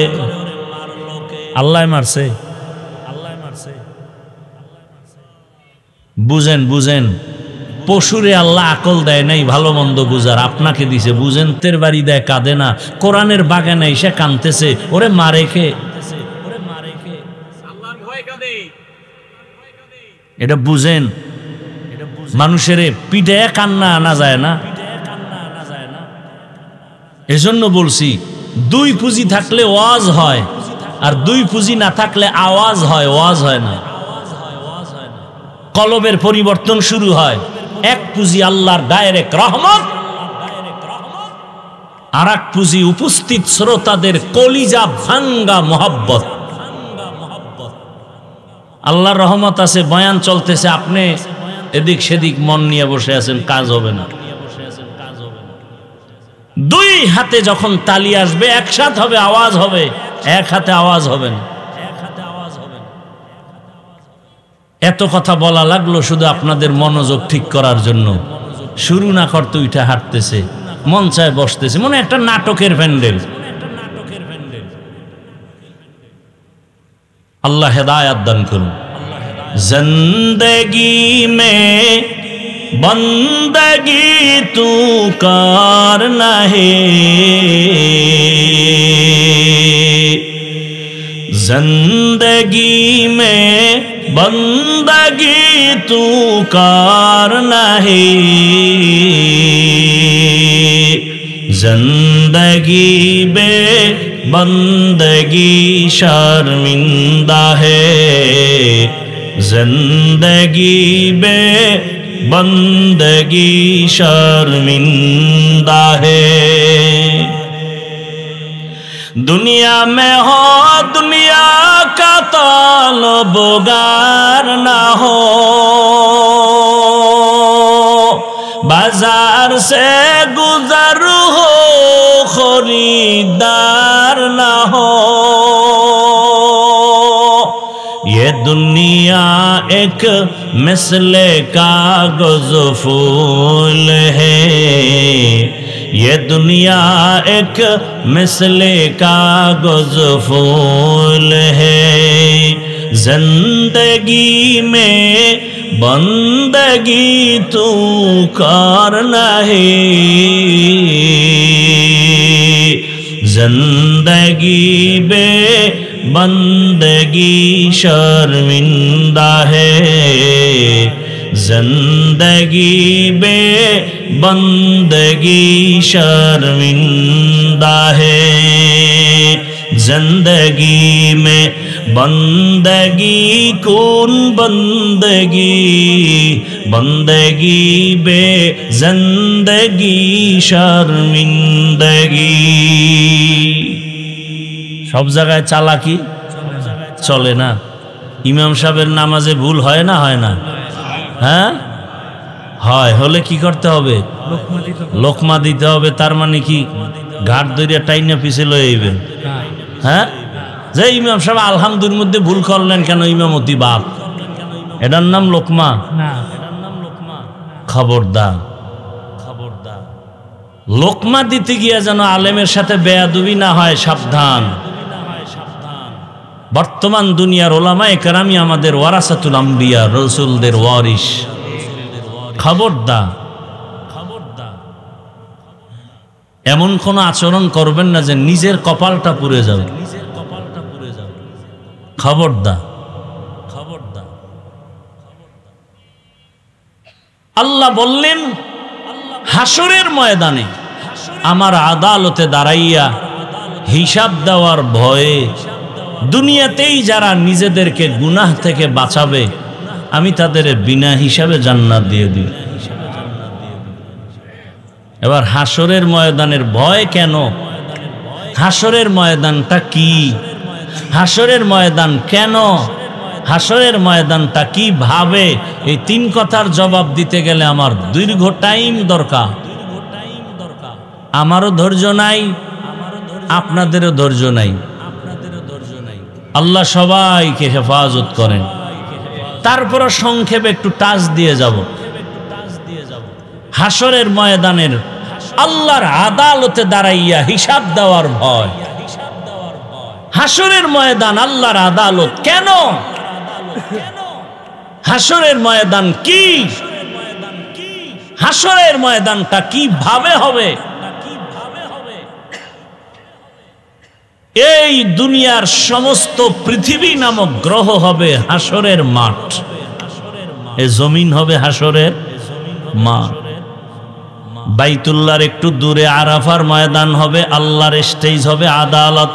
[SPEAKER 1] আল্লাহ মারছে। বুঝেন বুঝেন, পশুরে আল্লাহ আকল দেয় নাই ভালো মন্দ বুঝার, আপনাকে দিছে। বুঝেন, তের বাড়ি দেয় কাঁদে না, কোরআনের বাগানে এসে কাঁদতেছে, ওরে মারে কে? এটা বুঝেন। মানুষের পিঠে কান্না আনা যায় না। এজন্য বলছি, দুই পুঁজি থাকলে ওয়াজ হয়, আর দুই পুঁজি না থাকলে আওয়াজ হয়, ওয়াজ হয় না। কলবের পরিবর্তন শুরু হয়। এক পুঁজি আল্লাহর ডাইরেক্ট রহমত, আর এক পুঁজি উপস্থিত শ্রোতাদের কলিজা ভাঙ্গা মোহাব্বত। আল্লাহর রহমত আছে, বয়ান চলতেছে, আপনি এদিক সেদিক মন নিয়ে বসে আছেন, কাজ হবে না। দুই হাতে যখন তালি আসবে, একসাথে হবে, আওয়াজ হবে, এক হাতে আওয়াজ হবে না। এত কথা বলা লাগলো শুধু আপনাদের মনোযোগ ঠিক করার জন্য। শুরু না করতে উঠে হাঁটতেছে, মন চায় বসতেছে, মনে একটা নাটকের প্যান্ডেল। আল্লাহ হেদায়াত দান করুন। জিন্দেগি মে বন্দগি তু করনা হে, जिंदगी में बंदगी तू करना है, जिंदगी बे बंदगी शर्मिंदा है, जिंदगी बे बंदगी शर्मिंदा है। दुनिया में हो दुनिया का ताल्लुगार ना हो, बाजार से गुजर हो खरीदार ना हो। ये दुनिया एक मिसले कागज फूल है, ये दुनिया एक मिसले कागज फूल है, जिंदगी में बंदगी तू करना है, जिंदगी बे बंदगी शर्मिंदा है, जिंदगी बे बंदगी शर्मिंदा है, जिंदगी में बंदगी कौन बंदगी, बंदगी बे जिंदगी शर्मिंदगी। सब जगह चालाकी चले ना। इमाम साहेবের নামাজে ভুল হয় না, হয় না? হ্যাঁ হয়। হলে কি করতে হবে? লোকমা দিতে হবে। তার মানে কি ঘাট ধরিয়া টাইনা পিছে লয়ে আইবেন? হ্যাঁ, যে ইমাম সাহেব আলহামদুলিল্লাহর মধ্যে ভুল করলেন কেন? ইমামতি বাপ, এটার নাম লোকমা? খবরদার, খবরদার। লোকমা দিতে গিয়া যেন আলেমের সাথে বেয়াদবি না হয়, সাবধান। বর্তমান দুনিয়ার ওলামায়ে কেরামি আমাদের ওয়ারাসাতুল আম্বিয়া, রাসূলদের ওয়ারিস। খবরদার, খবরদার। এমন কোন আচরণ করবেন না যে নিজের কপালটা পুড়ে যাবে। খবরদার, খবরদার। আল্লাহ বললেন হাসরের ময়দানে আমার আদালতে দাঁড়াইয়া হিসাব দেওয়ার ভয়ে দুনিয়াতেই যারা নিজেদেরকে গুনাহ থেকে বাঁচাবে আমি তাদের বিনা হিসাবে জান্নাত দিয়ে দিই। এবার হাসরের ময়দানের ভয় কেন? হাসরের ময়দানটা কি? হাসরের ময়দান কেন? হাসরের ময়দানটা কি ভাবে? এই তিন কথার জবাব দিতে গেলে আমার দীর্ঘ টাইম দরকার। আমারও ধৈর্য নাই, আপনাদেরও ধৈর্য নাই। আল্লাহ সবাইকে হেফাজত করেন। তারপরে সংক্ষেপে একটু টাচ দিয়ে যাব। হাসরের ময়দানের আল্লাহর আদালতে দাঁড়াইয়া হিসাব দেওয়ার ভয়। হাসরের ময়দান আল্লাহর আদালত কেন? হাসরের ময়দান কি? হাসরের ময়দানটা কিভাবে হবে? এই দুনিয়ার সমস্ত পৃথিবী নামক গ্রহ হবে হাসরের মাঠ। এই জমিন হবে হাসরের মাঠ। বাইতুল্লাহর একটু দূরে আরাফার ময়দান হবে, আল্লাহর স্টেজ হবে আদালত।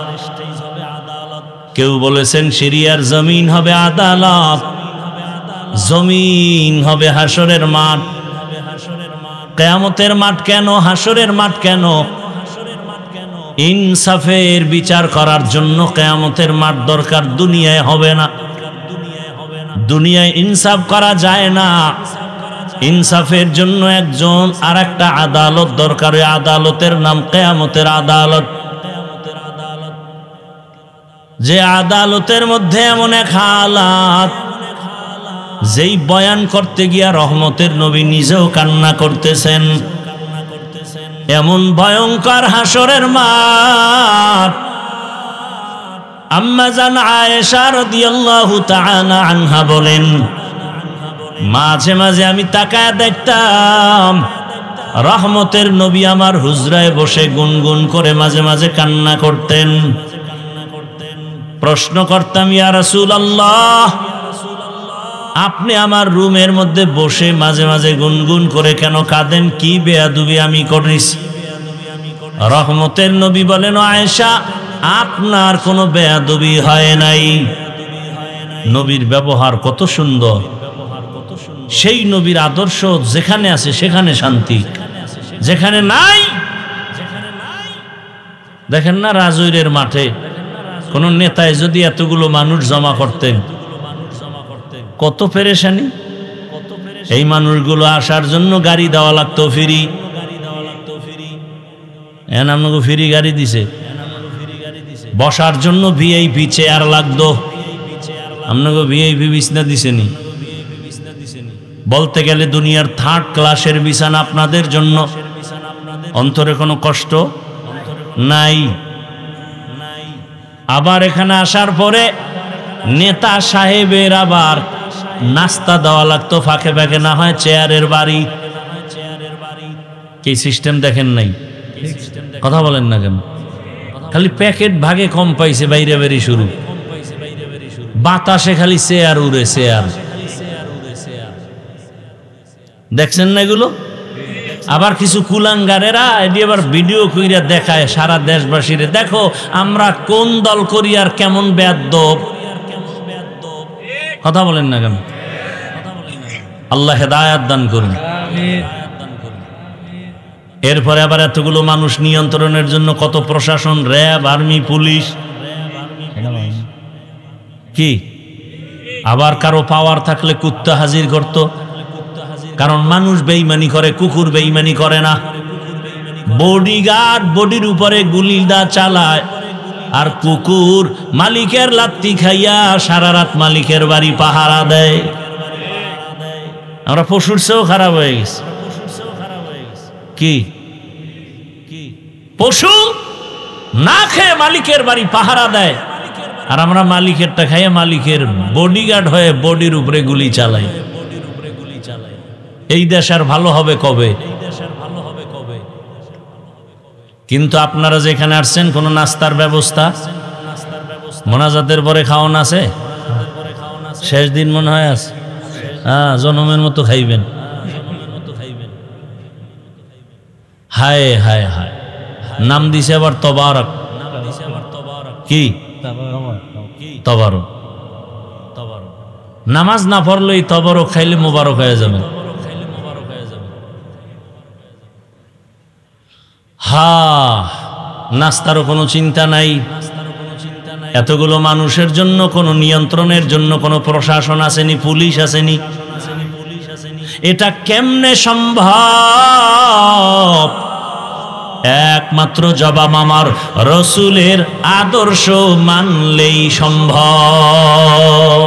[SPEAKER 1] কেউ বলেছেন সিরিয়ার জমিন হবে আদালত, জমিন হবে হাসরের মাঠ। কিয়ামতের মাঠ কেন? হাসরের মাঠ কেন? ইনসাফের বিচার করার জন্য কিয়ামতের মাঠ দরকার, দুনিয়ায় হবে না। দুনিয়ায় ইনসাফ করা যায় না। ইনসাফের জন্য একজন আর একটা আদালত দরকার। আদালতের নাম কিয়ামতের আদালত। যে আদালতের মধ্যে এমন এক হালাত, যেই বয়ান করতে গিয়া রহমতের নবী নিজেও কান্না করতেছেন। এমন ভয়ঙ্কর হাসরের মাঠ। আম্মা জান আয়েশা রাদিয়াল্লাহু তাআলা আনহা বলেন, মাঝে মাঝে আমি তাকায় দেখতাম রহমতের নবী আমার হুজরায় বসে গুনগুন করে মাঝে মাঝে কান্না করতেন। প্রশ্ন করতাম, ইয়া রাসূলুল্লাহ, আপনি আমার রুমের মধ্যে বসে মাঝে মাঝে গুনগুন করে কেন কাঁদেন? কি বেয়াদবি আমি করেছি? রহমতের নবী বলেন, আয়েশা, আপনার কোনো বেয়াদবি হয় নাই। নবীর ব্যবহার কত সুন্দর। সেই নবীর আদর্শ যেখানে আছে সেখানে শান্তি, যেখানে নাই। দেখেন না রাজৈরের মাঠে কোন নেতায় যদি এতগুলো মানুষ জমা করতেন, কত পেরেশানি। এই মানুষগুলো আসার জন্য গাড়ি দেওয়া লাগতো ফ্রি। এখন আপনাকে ফ্রি গাড়ি দিছে। বসার জন্য ভিআইপি চেয়ার লাগতো, আপনাকে ভিআইপি বিছনা দিছেনি। বলতে গেলে দুনিয়ার থার্ড ক্লাসের বিছানা আপনাদের জন্য। অন্তরে কোনো কষ্ট নাই। আবার এখানে আসার পরে নেতা সাহেবের আবার নাস্তা দেওয়া লাগতো ফাঁকে ফাঁকে, না হয় চেয়ারের বাড়ি। কি সিস্টেম দেখেন নাই? কথা বলেন না কেন? খালি প্যাকেট ভাগে কম পাইছে, বাইরে বেরি শুরু, বাতাসে খালি চেয়ার উড়ে চেয়ার। দেখছেন না এগুলো? আবার কিছু কুলাঙ্গারেরা এটি আবার ভিডিও কইরা দেখায় সারা দেশবাসীরে, দেখো আমরা কোন দল করি আর কেমন বেয়াদ্দব। কথা বলেন না কেন? আল্লাহ হেদায়াত দান করুন। এরপরে আবার এতগুলো মানুষ নিয়ন্ত্রণের জন্য কত প্রশাসন, র্যাব, আর্মি, পুলিশ। কি আবার কারো পাওয়ার থাকলে কুত্তা হাজির করত, কারণ মানুষ বেঈমানি করে, কুকুর বেঈমানি করে না। বডিগার্ড বডির উপরে গুলিদা চালায়, আর কুকুর মালিকের লাত্তি খাইয়া সারা রাত মালিকের বাড়ি পাহারা দেয়। আমরা পশুর চেয়েও খারাপ হয়ে গেছি। কি পশু না খেয়ে মালিকের বাড়ি পাহারা দেয়, আর আমরা মালিকেরটা খাইয়া মালিকের বডিগার্ড হয়ে বডির উপরে গুলি চালাই। এই দেশ আর ভালো হবে কবে? কিন্তু আপনারা যেখানে আসছেন কোন নাস্তার ব্যবস্থা, মোনাজাতের পরে খাওয়ান আছে? শেষ দিন মনে হয় আছে। হ্যাঁ, জনমের মতো খাইবেন। হায় হায় হায়, নাম দিছে আবার তবারক। কি তবারক? নামাজ না পড়লেই তবারক খাইলে মোবারক হয়ে যাবে। হা, নাস্তারও কোনো চিন্তা নাই। এতগুলো মানুষের জন্য কোনো নিয়ন্ত্রণের জন্য কোনো প্রশাসন আসেনি, পুলিশ আসেনি। এটা কেমনে সম্ভব? একমাত্র জবাব আমার রসুলের আদর্শ মানলেই সম্ভব।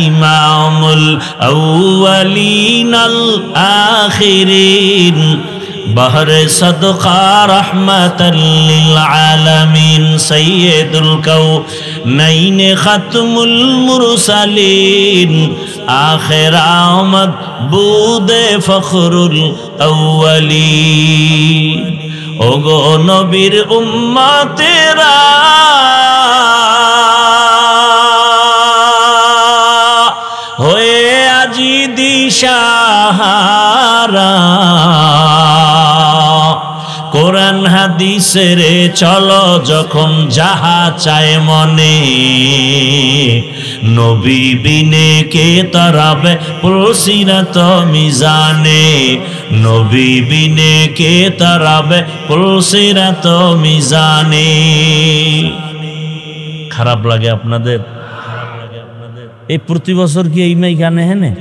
[SPEAKER 1] ইমামুল আউয়ালিন আল আখিরিন বহরে সদকা রহমাতাল লিল আলামিন সাইয়্যিদুল কাউনাইন খাতমুল মুরসালিন আখির আমদ বুদে ফখরুল আউয়ালিন। ওগো নবীর উম্মতেরা, হয়ে আজি দিশাহারা, কোরআন হাদিসের চলো যখন যাহা চায় মনে, নবী বিনে কে তরাবে পুলসিরাত মিজানে, নবী বিনে কে তরাবে পুলসিরাত মিজানে। খারাপ লাগে আপনাদের? এই প্রতি বছর কি এই মাই গানে হেনে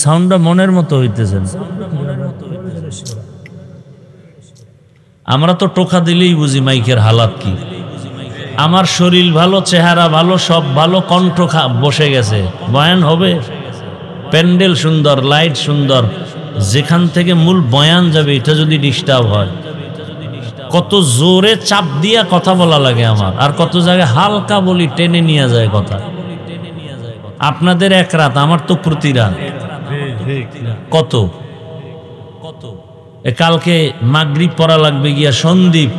[SPEAKER 1] সাউন্ডটা মনের মতো হইতেছেন? আমরা তো টোকা দিলেই বুঝি মাইকের হালাত কি। আমার শরীর ভালো, চেহারা ভালো, সব ভালো, কণ্ঠ বসে গেছে, বয়ান হবে, প্যান্ডেল সুন্দর, লাইট সুন্দর, যেখান থেকে মূল বয়ান যাবে এটা যদি ডিস্টার্ব হয়, কত জোরে চাপ দিয়া কথা বলা লাগে আমার, আর কত জায়গায় হালকা বলি, টেনে নিয়ে যায় কথা। আপনাদের এক রাত, আমার তো প্রতি রাত। কত কালকে মাগরিব পড়া লাগবে গিয়া সন্দ্বীপ,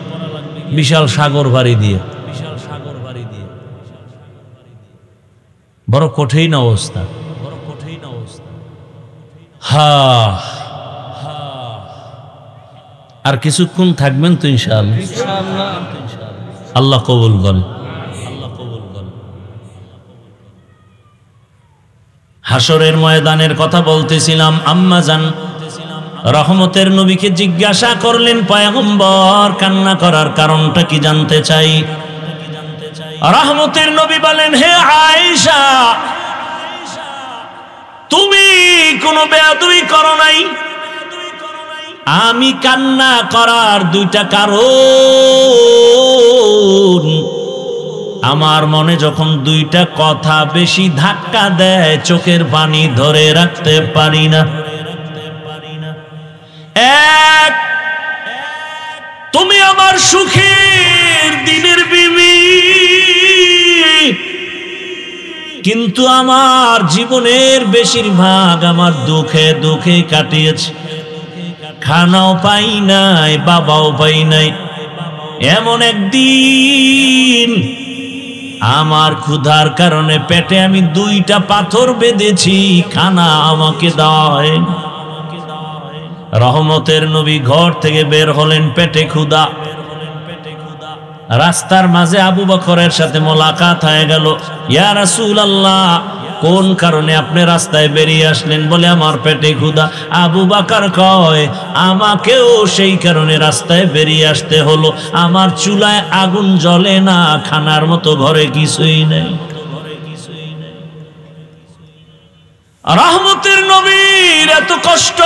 [SPEAKER 1] বিশাল সাগর ভারী দিয়ে, বড় কঠিন অবস্থা। হা, আর কিছুক্ষণ থাকবেন তো ইনশাআল্লাহ। আল্লাহ কবুল করেন। হাসরের ময়দানের কথা বলতেছিলাম। আম্মা জান রহমতের নবীকে জিজ্ঞাসা করলেন, পয়গম্বর কান্না করার কারণটা কি জানতে চাই। রহমতের নবী বলেন, হে আয়েশা, তুমি কোনো বেয়াদবি করো নাই। আমি কান্না করার দুইটা কারণ, আমার মনে যখন দুইটা কথা বেশি ধাক্কা দেয়, চোখের পানি ধরে রাখতে পারি না। এক, তুমি আমার সুখের দিনের বিবি, কিন্তু আমার জীবনের বেশিরভাগ আমার দুঃখে দুঃখে কাটিয়েছে। খানাও পাই নাই, বাবাও পাই নাই। এমন একদিন আমার ক্ষুধার কারণে পেটে আমি 2টা পাথর বেঁধেছি, খানা আমাকে দেওয়া হয়। রহমতের নবী ঘর থেকে বের হলেন, পেটে ক্ষুধা। রাস্তার মাঝে আবু বকরের সাথে মোলাকাত হয়ে গেল। ইয়া রাসূলুল্লাহ, কোন কারণে আপনি রাস্তায় বেরিয়ে আসলেন? বলে আমার পেটে ক্ষুধা। আবু বকর কয়, আমাকেও সেই কারণে রাস্তায় বেরিয়ে আসতে হলো। আমার চুলায় আগুন জ্বলে না, খানার মতো ঘরে কিছুই নেই। রহমতের নবীর এত কষ্ট,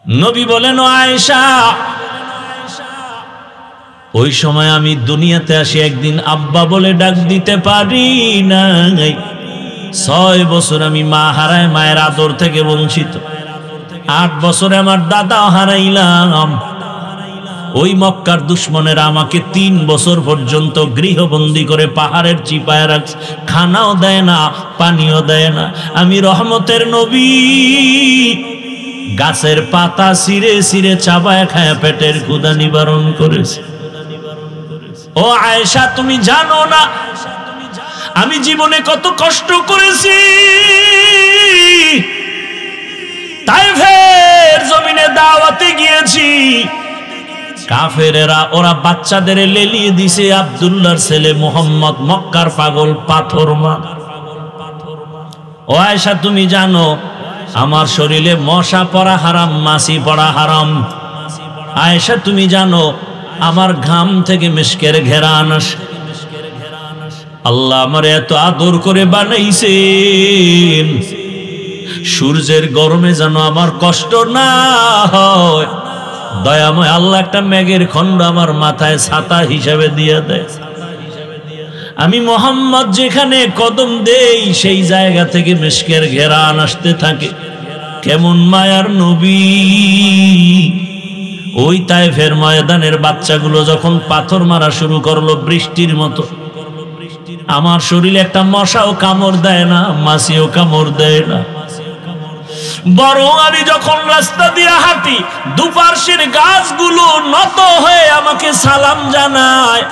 [SPEAKER 1] নবী বলেন, আয়েশা, ওই সময় আমি দুনিয়াতে আসি একদিন আব্বা বলে ডাক দিতে পারি নাই। 6 বছর আমি মা হারায়, মায়ের আদর থেকে বঞ্চিত। 8 বছরে আমার দাদা হারাইলাম। ওই মক্কার দুশমনেরা আমাকে 3 বছর পর্যন্ত গৃহবন্দী করে পাহাড়ের চিপায় রাখছে। খানাও দেয় না, পানিও দেয় না। আমি রহমতের নবী গাছের পাতা ছিঁড়ে ছিঁড়ে চাবায় খায় পেটের ক্ষুধা নিবারণ করেছে। ও আয়েশা, তুমি জানো না আমি জীবনে কত কষ্ট করেছি। তাইফের জমিনে দাওয়াতে গিয়েছি, কাফেরেরা ওরা বাচ্চাদের লেলিয়ে দিছে। আব্দুল্লাহর ছেলে মুহাম্মদ, মক্কার পাগল, পাথর মা। ও আয়েশা, তুমি জানো আমার শরীরে মশা পড়া হারাম, মাছি পড়া হারাম। আয়েশা, তুমি জানো আমার ঘাম থেকে মিশকের ঘেরান আসে। আল্লাহ আমার এত আদর করে বানাইছেন, সূর্যের গরমে যেন আমার কষ্ট না হয়। দয়াময় আল্লাহ একটা মেঘের খণ্ড আমার মাথায় ছাতা হিসাবে দিয়ে দেয়। আমি মুহাম্মদ যেখানে কদম দেই সেই জায়গা থেকে মিশকের ঘেরান আসতে থাকে। কেমন মায়ার নবী! ওই তায়েফের ময়দানের বাচ্চাগুলো যখন পাথর মারা শুরু করলো বৃষ্টির মতো, আমার শরীরে একটা মশাও কামড় দেয় না, মাছিও কামড় দেয় না। বরং আমি যখন রাস্তা দিয়ে হাঁটি, দুপাশের গাছগুলো নত হয়ে আমাকে সালাম জানায়।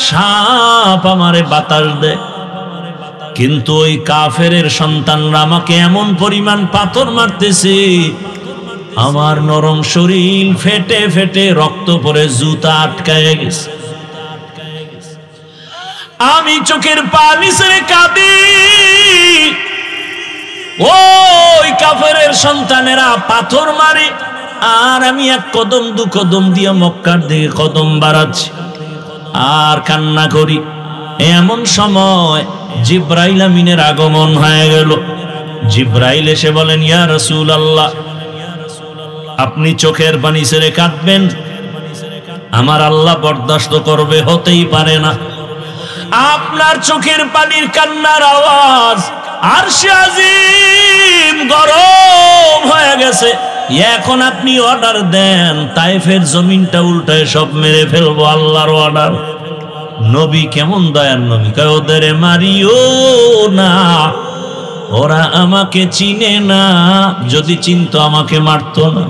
[SPEAKER 1] সাপ আমারে বাতাস দেয়। কিন্তু ওই কাফেরের সন্তানরা আমাকে এমন পরিমাণ পাথর মারতেছে, আমার নরম শরীর ফেটে ফেটে রক্ত পড়ে জুতা আটকায় গেছে। আমি চোখের পানি ছেড়ে কাঁদি। ওই কাফেরের সন্তানেরা পাথর মারে, আর আমি 1 কদম 2 কদম দিয়ে মক্কার দিকে কদম বাড়াচ্ছি আর কান্না করি। এমন সময় জিব্রাইল আমিনের আগমন হয়ে গেল। জিব্রাইল এসে বলেন, ইয়া রাসূলুল্লাহ, আপনি চোখের পানি ছেড়ে কাঁদবেন, আমার আল্লাহ বরদাস্ত করবে? হতেই পারে না। আপনার চোখের পানির কান্নার আওয়াজ আরশে আজিম গরম হয়ে গেছে। এখন আপনি অর্ডার দেন, তায়েফের জমিনটা উল্টায় সব মেরে ফেলবো। আল্লাহর অর্ডার। নবী কেমন দয়ার নবী! কয়, ওদের মারিও না, ওরা আমাকে চিনে না। যদি চিনতো আমাকে মারতো না।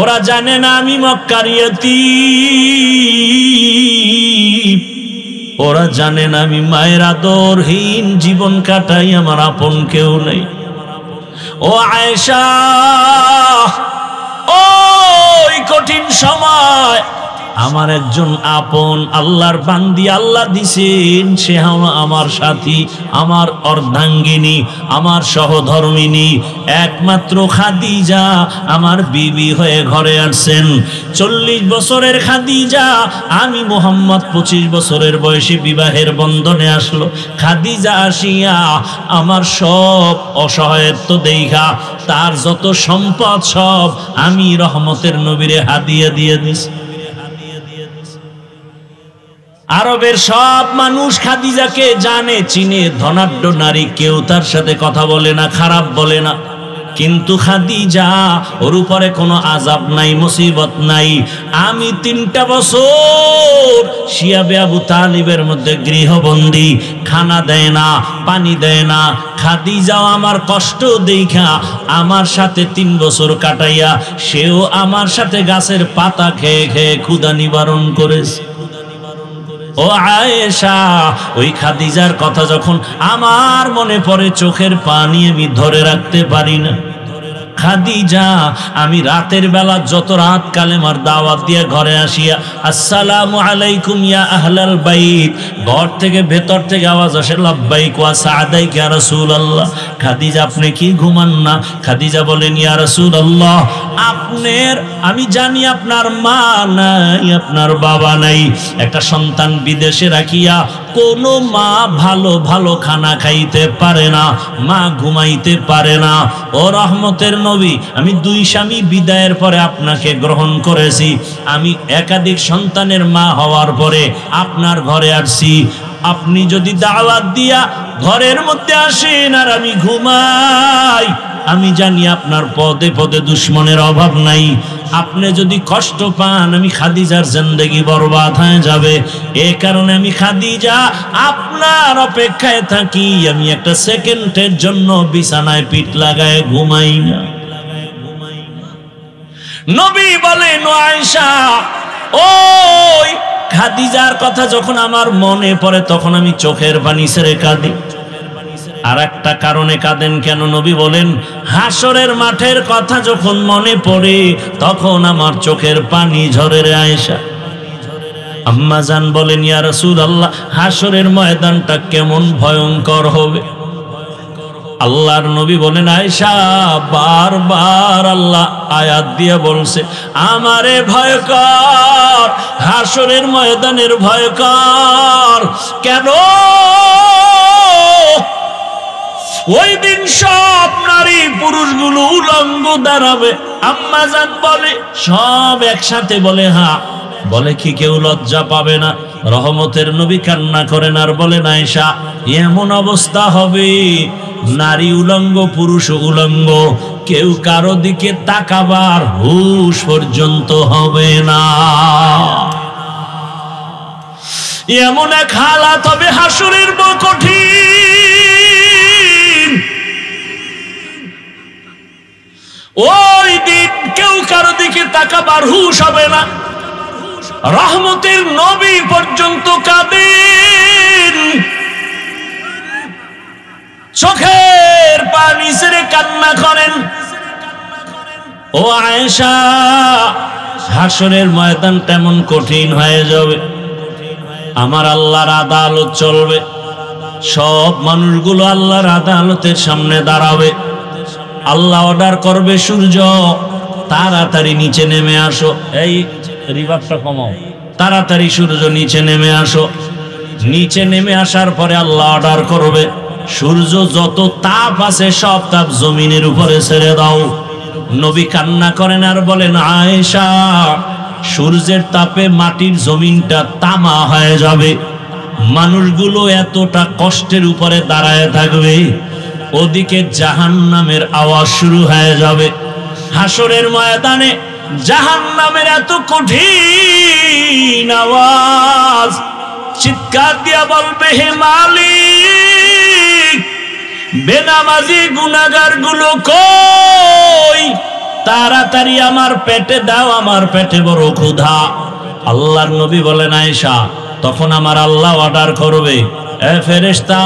[SPEAKER 1] ওরা জানে না আমি মক্কার ইয়তীম। ওরা জানে না আমি মায়ের আদরহীন জীবন কাটাই, আমার আপন কেউ নেই। ও আয়েশা, ওই কঠিন সময় আমার একজন আপন আল্লাহর বান্দি আল্লাহ দিছেন, সে আমার সাথী, আমার অর্ধাঙ্গিনী, আমার সহধর্মিনী, একমাত্র খাদিজা আমার বিবি হয়ে ঘরে আসছেন। 40 বছরের খাদিজা, আমি মুহাম্মদ 25 বছরের বয়সে বিবাহের বন্ধনে আসলো। খাদিজা আসিয়া আমার সব অসহায়ত্ব দেখা তার যত সম্পদ সব আমি রহমতের নবীরে হাদিয়া দিয়ে দিছি। আরবের সব মানুষ খাদিজাকে জানে, চিনে। ধনাঢ্য নারী, কেউ তার সাথে কথা বলে না, খারাপ বলে না। কিন্তু খাদিজা ওর উপরে কোনো আযাব নাই, মুসিবত নাই। আমি 3টা বছর শিয়াবে আবু তালিবের মধ্যে গৃহবন্দী, খানা দেয় না, পানি দেয় না। খাদিজাও আমার কষ্ট দেখা আমার সাথে 3 বছর কাটাইয়া সেও আমার সাথে গাছের পাতা খেয়ে খেয়ে ক্ষুধা নিবারণ করেছে। ও আয়েশা, ওই খাদিজার কথা যখন আমার মনে পড়ে চোখের পানি আমি ধরে রাখতে পারি না। খাদিজা, আমি রাতের বেলা যত রাত কালেমার দাওয়াত দিয়ে ঘরে আসিয়া আসসালামু আলাইকুম ইয়া আহলাল বাইত, ঘর থেকে ভেতর থেকে আওয়াজ আসে লাব্বাইক ওয়া সাআদাইক ইয়া রাসূলুল্লাহ। খাদিজা, আপনি কি ঘুমান না? খাদিজা বলেন, ইয়া রাসূলুল্লাহ, আপনার, আমি জানি আপনার মা নাই, আপনার বাবা নাই, একটা সন্তান বিদেশে রাখিয়া কোনো মা ভালো ভালো খানা খাইতে পারে না, মা ঘুমাইতে পারে না। ও রহমতের নবী, আমি 2 স্বামী বিদায়ের পরে আপনাকে গ্রহণ করেছি। আমি একাধিক সন্তানের মা হওয়ার পরে আপনার ঘরে আসছি। আপনি যদি দাওয়াত দিয়া ঘরের মধ্যে আসেন আর আমি ঘুমাই, আমি জানি আপনার পদে পদে দুশ্মনের অভাব নাই। আপনি যদি কষ্ট পান, আমি খাদিজার জিন্দেগি বরবাদ হয়ে যাবে। এ কারণে আমি খাদিজা আপনার অপেক্ষায় থাকি। আমি একটা সেকেন্ডের জন্য বিছানায় পিঠ লাগায় ঘুমাই না। নবী বলেন, আয়েশা, ওই খাদিজার কথা যখন আমার মনে পড়ে তখন আমি চোখের পানি ছেড়ে কাঁদি। আর একটা কারণে কাঁদেন কেন? নবী বলেন, হাসরের মাঠের কথা যখন মনে পড়ে তখন আমার চোখের পানি ঝরে রে আয়েশা। আম্মা জান বলেন, ইয়া রাসূলুল্লাহ, হাসরের ময়দানটা কেমন ভয়ঙ্কর হবে? আল্লাহর নবী বলেন, আয়েশা, বারবার আল্লাহ আয়াত দিয়ে বলছে আমারে ভয়কর, হাসরের ময়দানের ভয়কর। কেন? ওই দিন সব নারী পুরুষগুলো উলঙ্গ দাঁড়াবে। আম্মা জান বলে, সব একসাথে বলে, হ্যাঁ। বলে কি কেউ লজ্জা পাবে না? রহমতের নবী কান্না করেন আর বলেন, আয়েশা, এমন অবস্থা হবে, নারী উলঙ্গ পুরুষ উলঙ্গ, কেউ কারো দিকে তাকাবার হুঁশ পর্যন্ত হবে না। এমন এক হালাত হবে হাসরের বড় কঠিন। ওই দিন কেউ কারো দিকে তাকাবার হুঁশ হবে না। রহমতের নবী পর্যন্ত কাঁদেন, চোখের পানি ছেড়ে কান্না করেন। ও আয়েশা, হাসরের ময়দান তেমন কঠিন হয়ে যাবে, আমার আল্লাহর আদালত চলবে। সব মানুষগুলো আল্লাহর আদালতের সামনে দাঁড়াবে। আল্লাহ অর্ডার করবে, সূর্য তাড়াতাড়ি নিচে নেমে আসো। এই রিভারটা কমাও, তাড়াতাড়ি সূর্য নিচে নেমে আসো। নিচে নেমে আসার পরে আল্লাহ অর্ডার করবে, সূর্য যত তাপ আছে সব তাপ জমিনের উপরে ছেড়ে দাও। নবী কান্না করেন আর বলেন, আয়েশা, সূর্যের তাপে মাটির জমিনটা তামা হয়ে যাবে। মানুষগুলো এতটা কষ্টের উপরে দাঁড়ায় থাকবে, ওদিকে জাহান্নামের আওয়াজ শুরু হয়ে যাবে। হাসরের ময়দানে জাহান্নামের এত কঠিন আওয়াজ, চিৎকার দিয়া বলবে, হে মালিক, বেনামাজি গুনাহগার গুলো কই? তাড়াতাড়ি আমার পেটে দাও, আমার পেটে বড় ক্ষুধা। আল্লাহর নবী বলেন, আয়েশা, তখন আমার আল্লাহ অর্ডার করবে, এ ফেরেশতা,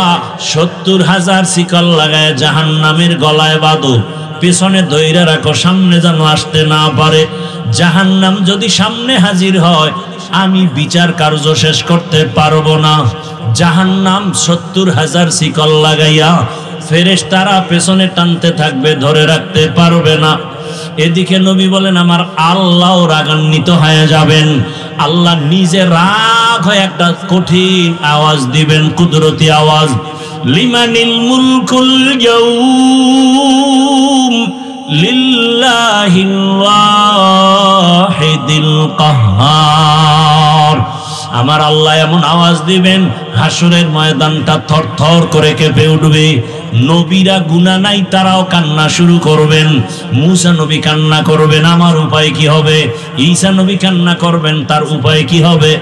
[SPEAKER 1] 70,000 শিকল লাগায় জাহান্নামের গলায় বাঁধো, পিছনে ধইরা রাখো, সামনে যেন আসতে না পারে। জাহান্নাম যদি সামনে হাজির হয়, আমি বিচার কার্য শেষ করতে পারবো না। জাহান্নাম 70,000 শিকল লাগাইয়া ফেরেশতারা পেছনে টানতে থাকবে, ধরে রাখতে পারবে না। এদিকে নবী বলেন, আমার আল্লাহ রাগান্বিত হয়ে যাবেন। আল্লাহ নিজে রাগ হয়ে একটা কঠিন আওয়াজ দিবেন, কুদরতি আওয়াজ, লিমানিল মুলকুল ইয়াউম লিল্লাহিল ওয়াহিদিল কাহ্হার। আমার আল্লাহ এমন আওয়াজ দিবেন, হাসরের ময়দানটা থরথর করে কেঁপে উঠবে। নবীরা গুনাহ নাই, তারাও কান্না শুরু করবেন। মুসা নবী কান্না করবেন, আমার উপায় কি হবে? ঈসা নবী কান্না করবেন, তার উপায় কি হবে?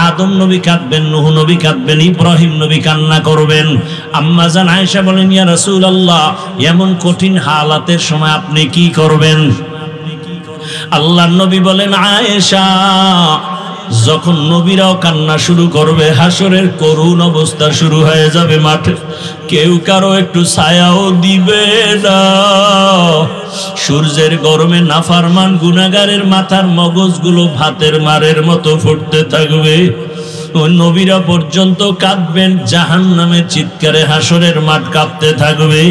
[SPEAKER 1] আদম নবী কাঁদবেন, নূহ নবী কাঁদবেন, ইব্রাহিম নবী কান্না করবেন। আম্মা জান আয়েশা বলেন, ইয়া রাসূলুল্লাহ, এমন কঠিন হালাতের সময় আপনি কি করবেন? আল্লাহর নবী বলেন, আয়েশা, যখন নবীরাও কান্না শুরু করবে, হাসরের করুণ অবস্থা শুরু হয়ে যাবে মাঠে, কেউ কারো একটু ছায়াও দিবে না। সূর্যের গরমে নাফরমান গুনাহগারের মাথার মগজগুলো ভাতের মারের মতো ফুটতে থাকবে। ওই নবীরা পর্যন্ত কাঁদবেন, জাহান্নামের চিৎকারে হাসরের মাঠ কাঁপতে থাকবে।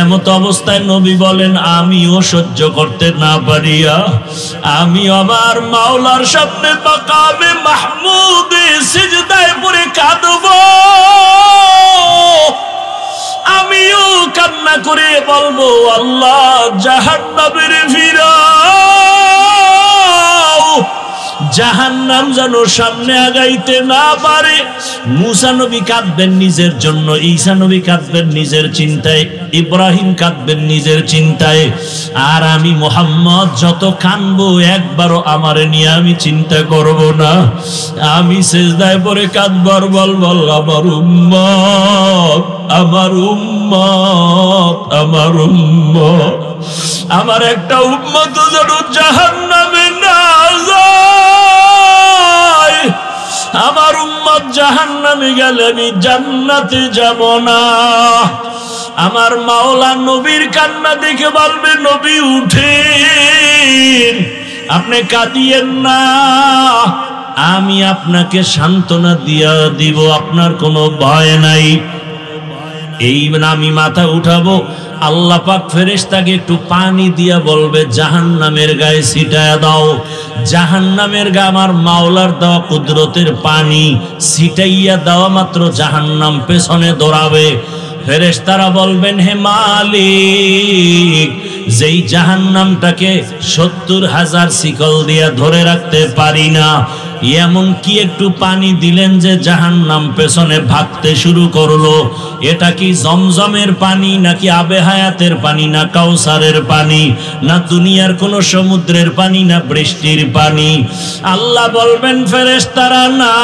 [SPEAKER 1] এমত অবস্থায় নবী বলেন, আমিও সহ্য করতে না পারিয়া আমি আমার মাওলার সামনে মাকামে মাহমুদে সিজদায় পড়ে কাঁদব। আমিও কান্না করে বলবো, আল্লাহ, জাহান্নামের ফিরাও, জাহান্নাম যেন সামনে আগাইতে না পারে। মুসা নবী কাঁদবেন নিজের জন্য, ঈসা নবী কাঁদবেন নিজের চিন্তায়, ইব্রাহিম কাঁদবেন নিজের চিন্তায়। আর আমি মুহাম্মদ যত কাঁদবো, একবারও আমারে নিয়ে আমি চিন্তা করব না। আমি সিজদায় পড়ে কাঁদবার বলবো, আমার উম্মত, আমার উম্মত, আমার উম্মত, আমার একটা উম্মত যেন জাহান্নামে না যায়। আমার উম্মত জাহান্নামে গেলে আমি জান্নাতে যাব না। আমার মাওলা নবীর কান্না দেখে বলবে, নবী উঠেন, আপনি কাঁদিয়েন না, আমি আপনাকে সান্ত্বনা দিয়া দিব, আপনার কোনো ভয় নাই। এই আমি মাথা উঠাবো, আল্লাহ পাক ফেরেশতাকে একটু পানি দিয়া বলবে, জাহান্নামের গায়ে ছিটায়া দাও। জাহান্নামের গা আমার মাওলার দেওয়া কুদরতের পানি ছিটাইয়া দেওয়া মাত্র জাহান্নাম পেছনে দৌড়াবে। ফেরেশতারা বলবেন, হে মালিক, যেই জাহান্নামটাকে ৭০,০০০ শিকল দিয়া ধরে রাখতে পারি না, এমন কি একটু পানি দিলেন যে জাহান্নাম পেছনে ভাগতে শুরু করলো? এটা কি জমজমের পানি, নাকি আবে হায়াতের পানি, না কাউসারের পানি, না দুনিয়ার কোন সমুদ্রের পানি, না বৃষ্টির পানি? আল্লাহ বলবেন, ফেরেশতারা, না,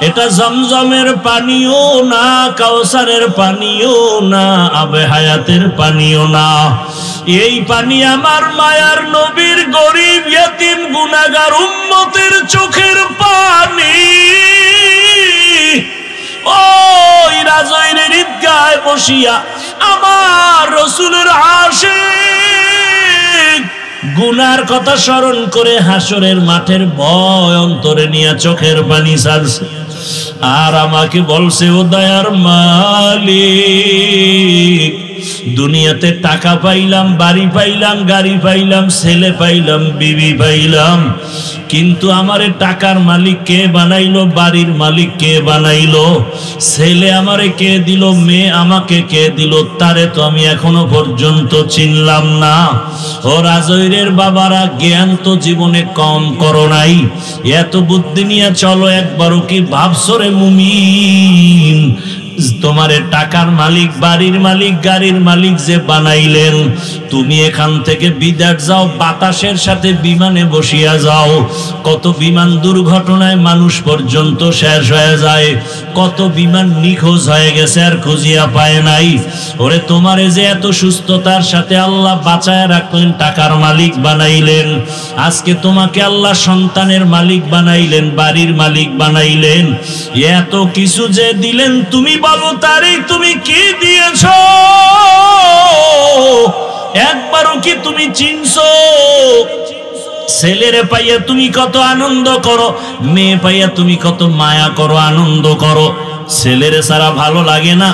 [SPEAKER 1] এটা জমজমের পানিও না, কাউসারের পানিও না, আবে হায়াতের পানিও না। এই পানি আমার মায়ার নবীর গরিব ইয়তিম গুনাহগার উম্মতের চোখের পানি। ওই রাজৈরের ঈদগাহে বসিয়া আমার রাসূলের আশিক গুনার কথা স্মরণ করে হাসরের মাঠের ভয় অন্তরে নিয়ে চোখের পানি ছাড়ছে। আর আমাকে বলছে, ও দয়ার মালিক, দুনিয়াতে টাকা পাইলাম, বাড়ি পাইলাম, গাড়ি পাইলাম, ছেলে পাইলাম, বিবি পাইলাম, কিন্তু আমারে টাকার মালিক কে বানাইলো, বাড়ির মালিক কে বানাইলো, ছেলে আমারে কে দিল, মেয়ে আমাকে কে দিল, তারে তো আমি এখনো পর্যন্ত চিনলাম না। ও রাজৈরের বাবারা, জ্ঞান তো জীবনে কম করো নাই, এত বুদ্ধি নিয়ে চলো। একবারও কি ভাবছো রে মুমিন, তোমারে টাকার মালিক, বাড়ির মালিক, গাড়ির মালিক যে বানাইলেন, তুমি এখান থেকে বিদেশ যাও, বাতাসের সাথে বিমানে বসিয়া যাও, কত বিমান দুর্ঘটনায় মানুষ পর্যন্ত শেষ হয়ে যায়, কত বিমান নিখোঁজ হয়ে গেছে আর খুঁজিয়া পায় নাই। ওরে তোমারে যে এত সুস্থতার সাথে আল্লাহ বাঁচায় রাখলেন, টাকার মালিক বানাইলেন, আজকে তোমাকে আল্লাহ সন্তানের মালিক বানাইলেন, বাড়ির মালিক বানাইলেন, এত কিছু যে দিলেন, তুমি বলো তারে তুমি কি দিয়েছ? একবারও কি তুমি চিনছো? ছেলেরে পাইয়া তুমি কত আনন্দ করো, মেয়ে পাইয়া তুমি কত মায়া করো, আনন্দ করো। ছেলেরে ছাড়া ভালো লাগে না,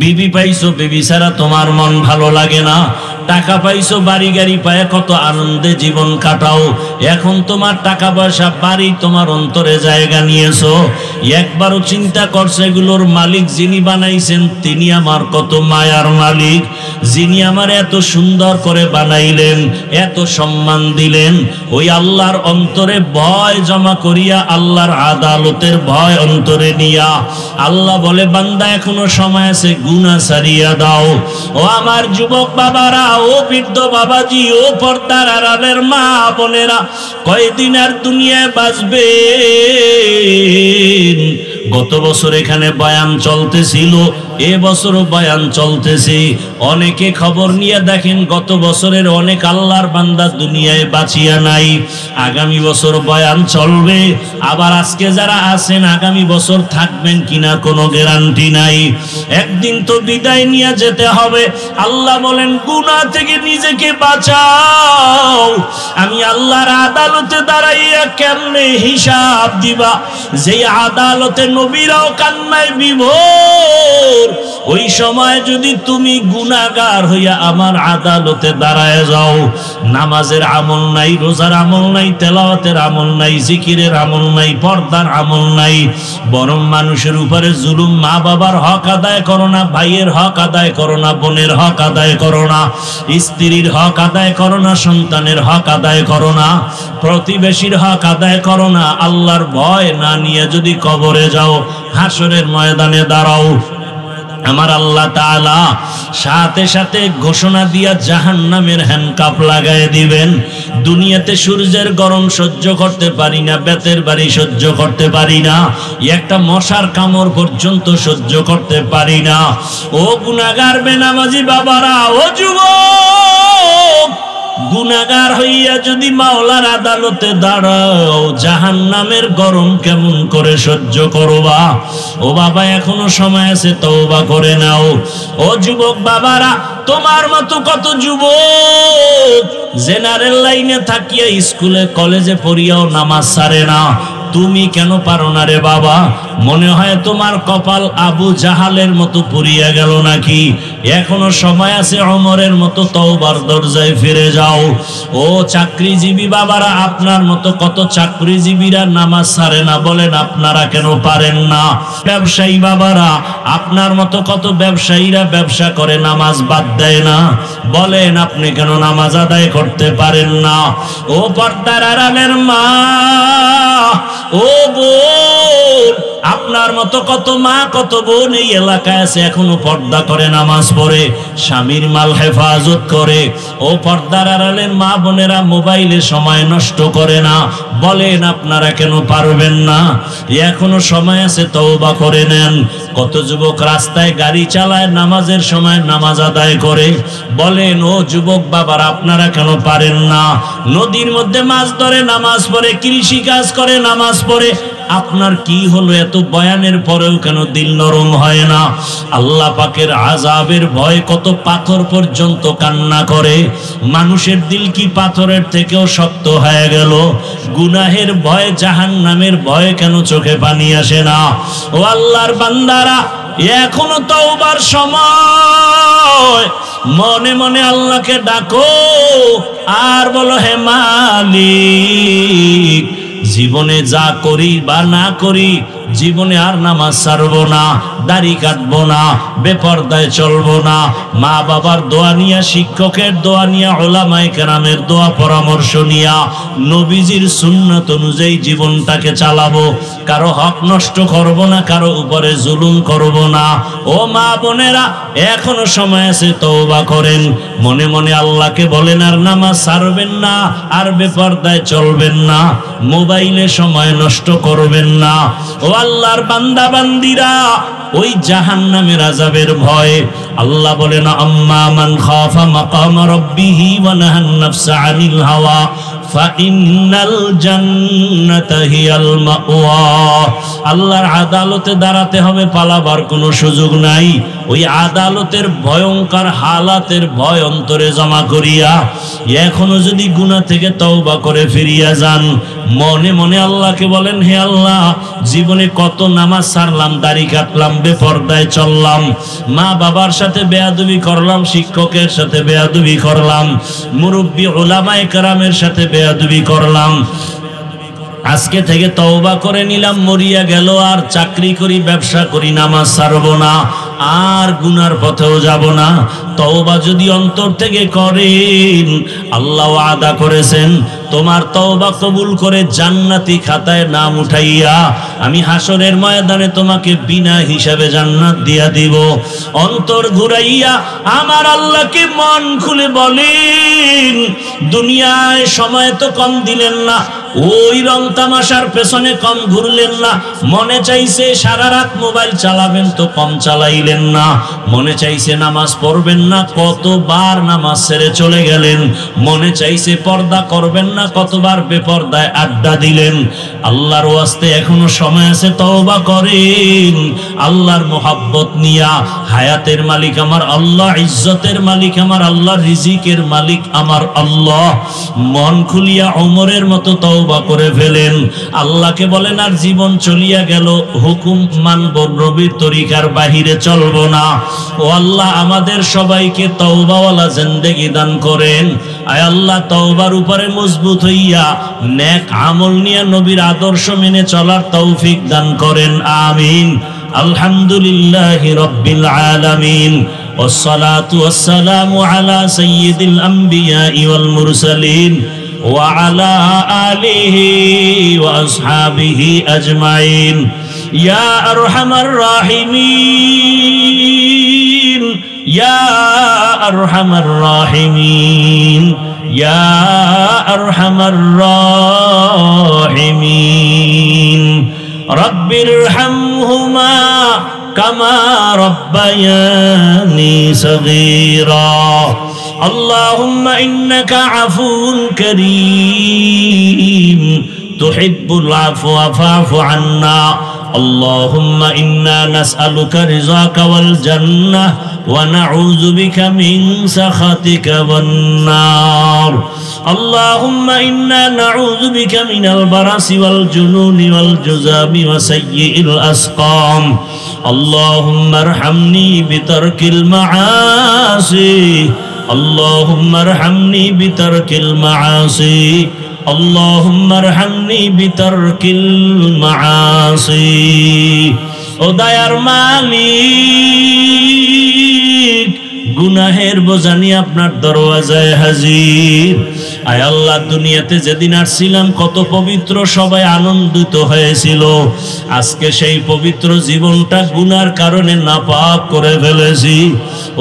[SPEAKER 1] বিবি পাইছো, বিবি ছাড়া তোমার মন ভালো লাগে না, টাকা পাইছো, বাড়ি গাড়ি পায় কত আনন্দে জীবন কাটাও। এখন তোমার টাকা পয়সা, বাড়ি তোমার অন্তরে জায়গা নিয়েছো। একবারও চিন্তা করছো এগুলোর মালিক যিনি বানাইছেন তিনি আমার কত মায়ার মালিক, যিনি আমার এত সুন্দর করে বানাইলেন, এত সম্মান দিলেন। ওই আল্লাহর অন্তরে ভয় জমা করিয়া, আল্লাহর আদালতের ভয় অন্তরে নিয়া আল্লাহ বলে, বান্দা এখনো সময় আছে, গুনাহ ছাড়িয়া দাও। ও আমার যুবক বাবারা, ও বৃদ্ধ বাবাজি, ও পর্দার আড়ালের মা বোনেরা, কয়দিন আর দুনিয়ায় বাঁচবে? গত বছর এখানে বয়ান চলতেছিল, এ বছরও বয়ান চলতেছে। অনেকে খবর নিয়ে দেখেন গত বছরের অনেক আল্লাহর বান্দা দুনিয়ায় বাঁচিয়া নাই। আগামী বছর বয়ান চলবে, আবার আজকে যারা আছেন আগামী বছর থাকবেন কিনা কোনো গ্যারান্টি নাই। একদিন তো বিদায় নিয়ে যেতে হবে। আল্লাহ বলেন, গুনাহ থেকে নিজেকে বাঁচাও। আমি আল্লাহর আদালতে দাঁড়াইয়া কেমনে হিসাব দিবা? যে আদালতে নবীরাও কান্নায় বিভোর, ওই সময় যদি তুমি গুনাহগার হইয়া আমার আদালতে দাঁড়ায় যাও, নামাজের আমল নাই, রোজার আমল নাই, তেলাওয়াতের আমল নাই, জিকিরের আমল নাই, পর্দার আমল নাই, বরং মানুষের উপরে জুলুম, মা বাবার হক আদায় করো না, ভাইয়ের হক আদায় করো না, বোনের হক আদায় করো না, স্ত্রীর হক আদায় করো না, সন্তানের হক আদায় করো না, প্রতিবেশীর হক আদায় করো না, আল্লাহর ভয় না নিয়ে যদি কবরে যাও, হাসরের ময়দানে দাঁড়াও, আমার আল্লাহ তাআলা সাথে সাথে ঘোষণা দিয়া জাহান্নামের হ্যান্ডকাপ লাগায় দিবেন। দুনিয়াতে সূর্যের গরম সহ্য করতে পারি না, বেতের বাড়ি সহ্য করতে পারি না, একটা মশার কামড় পর্যন্ত সহ্য করতে পারি না। ও গুনাহগার বেনামাজি বাবারা, ও যুবক, গুনাহগার হইয়া যদি মাওলার আদালতে দাঁড়াও, জাহান্নামের গরম কেমন করে সহ্য করবা? ও বাবা, এখনো সময় আছে, তওবা করে নাও। ও যুবক বাবারা, তোমার মতো কত যুবক জেনারেল লাইনে থাকিয়া স্কুলে কলেজে পড়িয়াও নামাজ ছাড়ে না। তুমি কেন পারো না রে বাবা? মনে হয় তোমার কপাল আবু জাহালের মতো পুড়িয়া গেল নাকি? এখনো সময় আছে, ওমরের মতো তওবার দরজায় ফিরে যাও। ও চাকরিজীবী বাবারা, আপনার মতো কত চাকরিজীবীরা নামাজ ছাড়ে না, বলেন আপনারা কেন পারেন না? ব্যবসায়ী বাবারা, আপনার মতো কত ব্যবসায়ীরা ব্যবসা করে নামাজ বাদ দেয় না, বলেন আপনি কেন নামাজ আদায় করতে পারেন না? ও পর্দার আড়ালের মা, ও বোন, আপনার মতো কত মা কত বোন এই এলাকায় আছে, এখনো পর্দা করে নামাজ পড়ে, স্বামীর মাল হেফাজত করে। ও পর্দার আড়ালের মা বোনেরা মোবাইলে সময় নষ্ট করে না, বলেন আপনারা কেন পারবেন না? এখনো সময় আছে, তওবা করে নেন। কত যুবক রাস্তায় গাড়ি চালায়, নামাজের সময় নামাজ আদায় করে, বলেন ও যুবক বাবার আপনারা কেন পারেন না? নদীর মধ্যে মাছ ধরে নামাজ পড়ে, কৃষি কাজ করে নামাজ পড়ে, আপনার কি হলো? এত বয়ানের পরেও কেন দিল নরম হয় না? আল্লাহ পাকের আযাবের ভয় কত পাথর পর্যন্ত কান্না করে। মানুষের দিল কি পাথরের থেকেও শক্ত হয়ে গেল? গুনাহের ভয়, জাহান্নামের ভয় কেন চোখে পানি আসে না? ও আল্লাহর বান্দারা, এখনো তওবার সময়। মনে মনে আল্লাহকে ডাকো আর বলো, হে মালিক, জীবনে যা করি বা না করি, জীবনে আর নামাজ ছাড়বো না, দাড়ি কাটবো না, বেপরদায় চলবো না, মা বাবার দোয়া নিয়া, শিক্ষকের দোয়া নিয়া, উলামায়ে কেরামের দোয়া পরামর্শ নিয়া, নবীজির সুন্নাত অনুযায়ী জীবনটাকে চালাবো। কারো হক নষ্ট করব না, কারো উপরে জুলুম করব না। ও মা বোনেরা, এখনো সময় আছে, তওবা করেন। মনে মনে আল্লাহকে বলেন, আর নামাজ ছাড়বেন না, আর বেপরদায় চলবেন না, মোবাইলে সময় নষ্ট করবেন না। ও আল্লাহর বান্দা বান্দিরা, ওই জাহান্নামের আযাবের ভয় আল্লাহ বলেন, আম্মা মান খাফা মাকাম রাব্বিহি ওয়া নাহান নাফসা আনিল হাওয়া ফাইন্নাল জান্নাতা হিয়াল মাওয়া। আল্লাহর আদালতে দাঁড়াতে হবে, পালাবার কোনো সুযোগ নাই। ওই আদালতের ভয়ঙ্কর হালাতের ভয় অন্তরে জমা করিয়া এখনো যদি গুনাহ থেকে তওবা করে ফিরিয়া যান, মনে মনে আল্লাহকে বলেন, হে আল্লাহ, জীবনে কত নামাজ ছাড়লাম, দাড়ি কাটলাম, বেপরদায় চললাম, মা বাবার সাথে বেয়াদবি করলাম, শিক্ষকের সাথে বেয়াদবি করলাম, মুরব্বী উলামায়ে কেরামের সাথে বেয়াদবি করলাম। আজকে থেকে তওবা করে নিলাম, মরিয়া গেল আর চাকরি করি, ব্যবসা করি, নামাজ ছাড়বো না, আর গুনার পথেও যাব না। তওবা যদি অন্তর থেকে করেন, আল্লাহ ওয়াদা করেছেন তোমার তওবা কবুল করে জান্নাতি খাতায় নাম উঠাইয়া আমি হাসরের ময়দানে তোমাকে বিনা হিসাবে জান্নাত দিয়া দিব। অন্তর ঘুরাইয়া আমার আল্লাহকে মন খুলে বলেন, দুনিয়ায় সময় তো কম দিলেন না, ওই রং তামাশার পেছনে কম ঘুরলেন না, মনে চাইছে সারা রাত মোবাইল চালাবেন তো কম চালাইলেন না, মনে চাইছে নামাজ পড়বেন না, কতবার নামাজ ছেড়ে চলে গেলেন, মনে চাইছে পর্দা করবেন না, কতবার বেপর্দায় আড্ডা দিলেন। আল্লাহর ওয়াস্তে এখনো সময় আছে, তওবা করেন। আল্লাহর মোহাব্বত নিয়া, হায়াতের মালিক আমার আল্লাহ, ইজ্জতের মালিক আমার আল্লাহ, রিজিকের মালিক আমার আল্লাহ, মন খুলিয়া ওমরের মতো তওবা করে ফেলেন। আল্লাহকে বলেন, আর জীবন চলিয়া গেল, হুকুম মানব, নবীর তরিকার বাহিরে চলবো না। ও আল্লাহ, আমাদের সবাইকে তওবাওয়ালা জিন্দেগি দান করেন। আয় আল্লাহ, তওবার উপরে মজবুত হইয়া নেক আমল নিয়ে নবীর আদর্শ মেনে চলার তৌফিক দান করেন, আমিন। আলহামদুলিল্লাহি রাব্বিল আলামিন, والصلاة والسلام على سيد الأنبياء والمرسلين وعلى آله وأصحابه أجمعين يا أرحم الراحمين يا أرحم الراحمين يا أرحم الراحمين رب ارحمهما كما ربياني صغيرا اللهم إنك عفو كريم تحب العفو فاعف عنا اللهم إنا نسألك رضاك والجنة ونعوذ بك من سخطك والنار اللهم إنا نعوذ بك من البرص والجنون والجذام وسيء الأسقام اللهم ارحمني بترك المعاصي اللهم ارحمني بترك المعاصي اللهم ارحمني بترك المعاصي ও দয়ার মালিক, গুনাহের বোঝা নিয়ে আপনার দরওয়াজায় হাজির। আয় আল্লাহ, দুনিয়াতে যেদিন আসছিলাম কত পবিত্র, সবাই আনন্দিত হয়েছিল। আজকে সেই পবিত্র জীবনটা গুনার কারণে নাপাক করে ফেলেছি।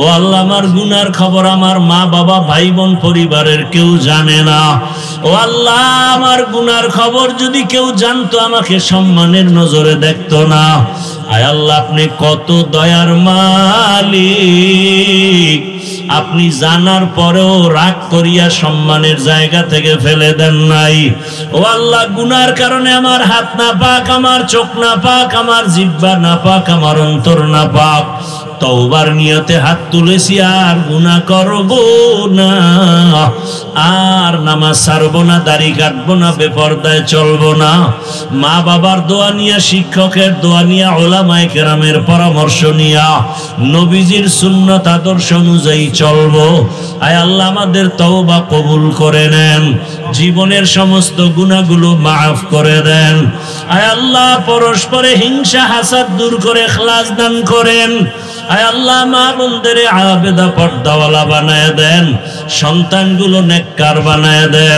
[SPEAKER 1] ও আল্লাহ, আমার গুনার খবর আমার মা বাবা ভাই বোন পরিবারের কেউ জানে না। ও আল্লাহ, আমার গুনার খবর যদি কেউ জানতো আমাকে সম্মানের নজরে দেখতো না। আয় আল্লাহ, আপনি কত দয়ার মালিক, আপনি জানার পরেও রাগ করিয়া সম্মানের জায়গা থেকে ফেলে দেন নাই। ও আল্লাহ, গুনার কারণে আমার হাত না পাক, আমার চোখ না পাক, আমার জিহ্বা না পাক, আমার অন্তর না পাক। তওবার নিয়তে হাত তুলেছি, আর গুনাহ করব না, আর নামাজ ছাড়বো না, দাড়ি কাটবো না, বেপরদায় চলবো না। মা বাবার দোয়া নিয়া, শিক্ষকের দোয়া নিয়া, উলামায়ে কেরামের পরামর্শ নিয়া নবীজির সুন্নাত আদর্শ অনুযায়ী চলবো। আয় আল্লাহ, আমাদের তওবা কবুল করে নেন, জীবনের সমস্ত গুনাহগুলো মাফ করে দেন। আয় আল্লাহ, পরস্পরে হিংসা হাসাদ দূর করে ইখলাস দান করেন। আয় আল্লাহ, মা বোনদের আবেদা পর্দাওয়ালা বানায় দেন, সন্তানগুলো নেককার বানায় দেন।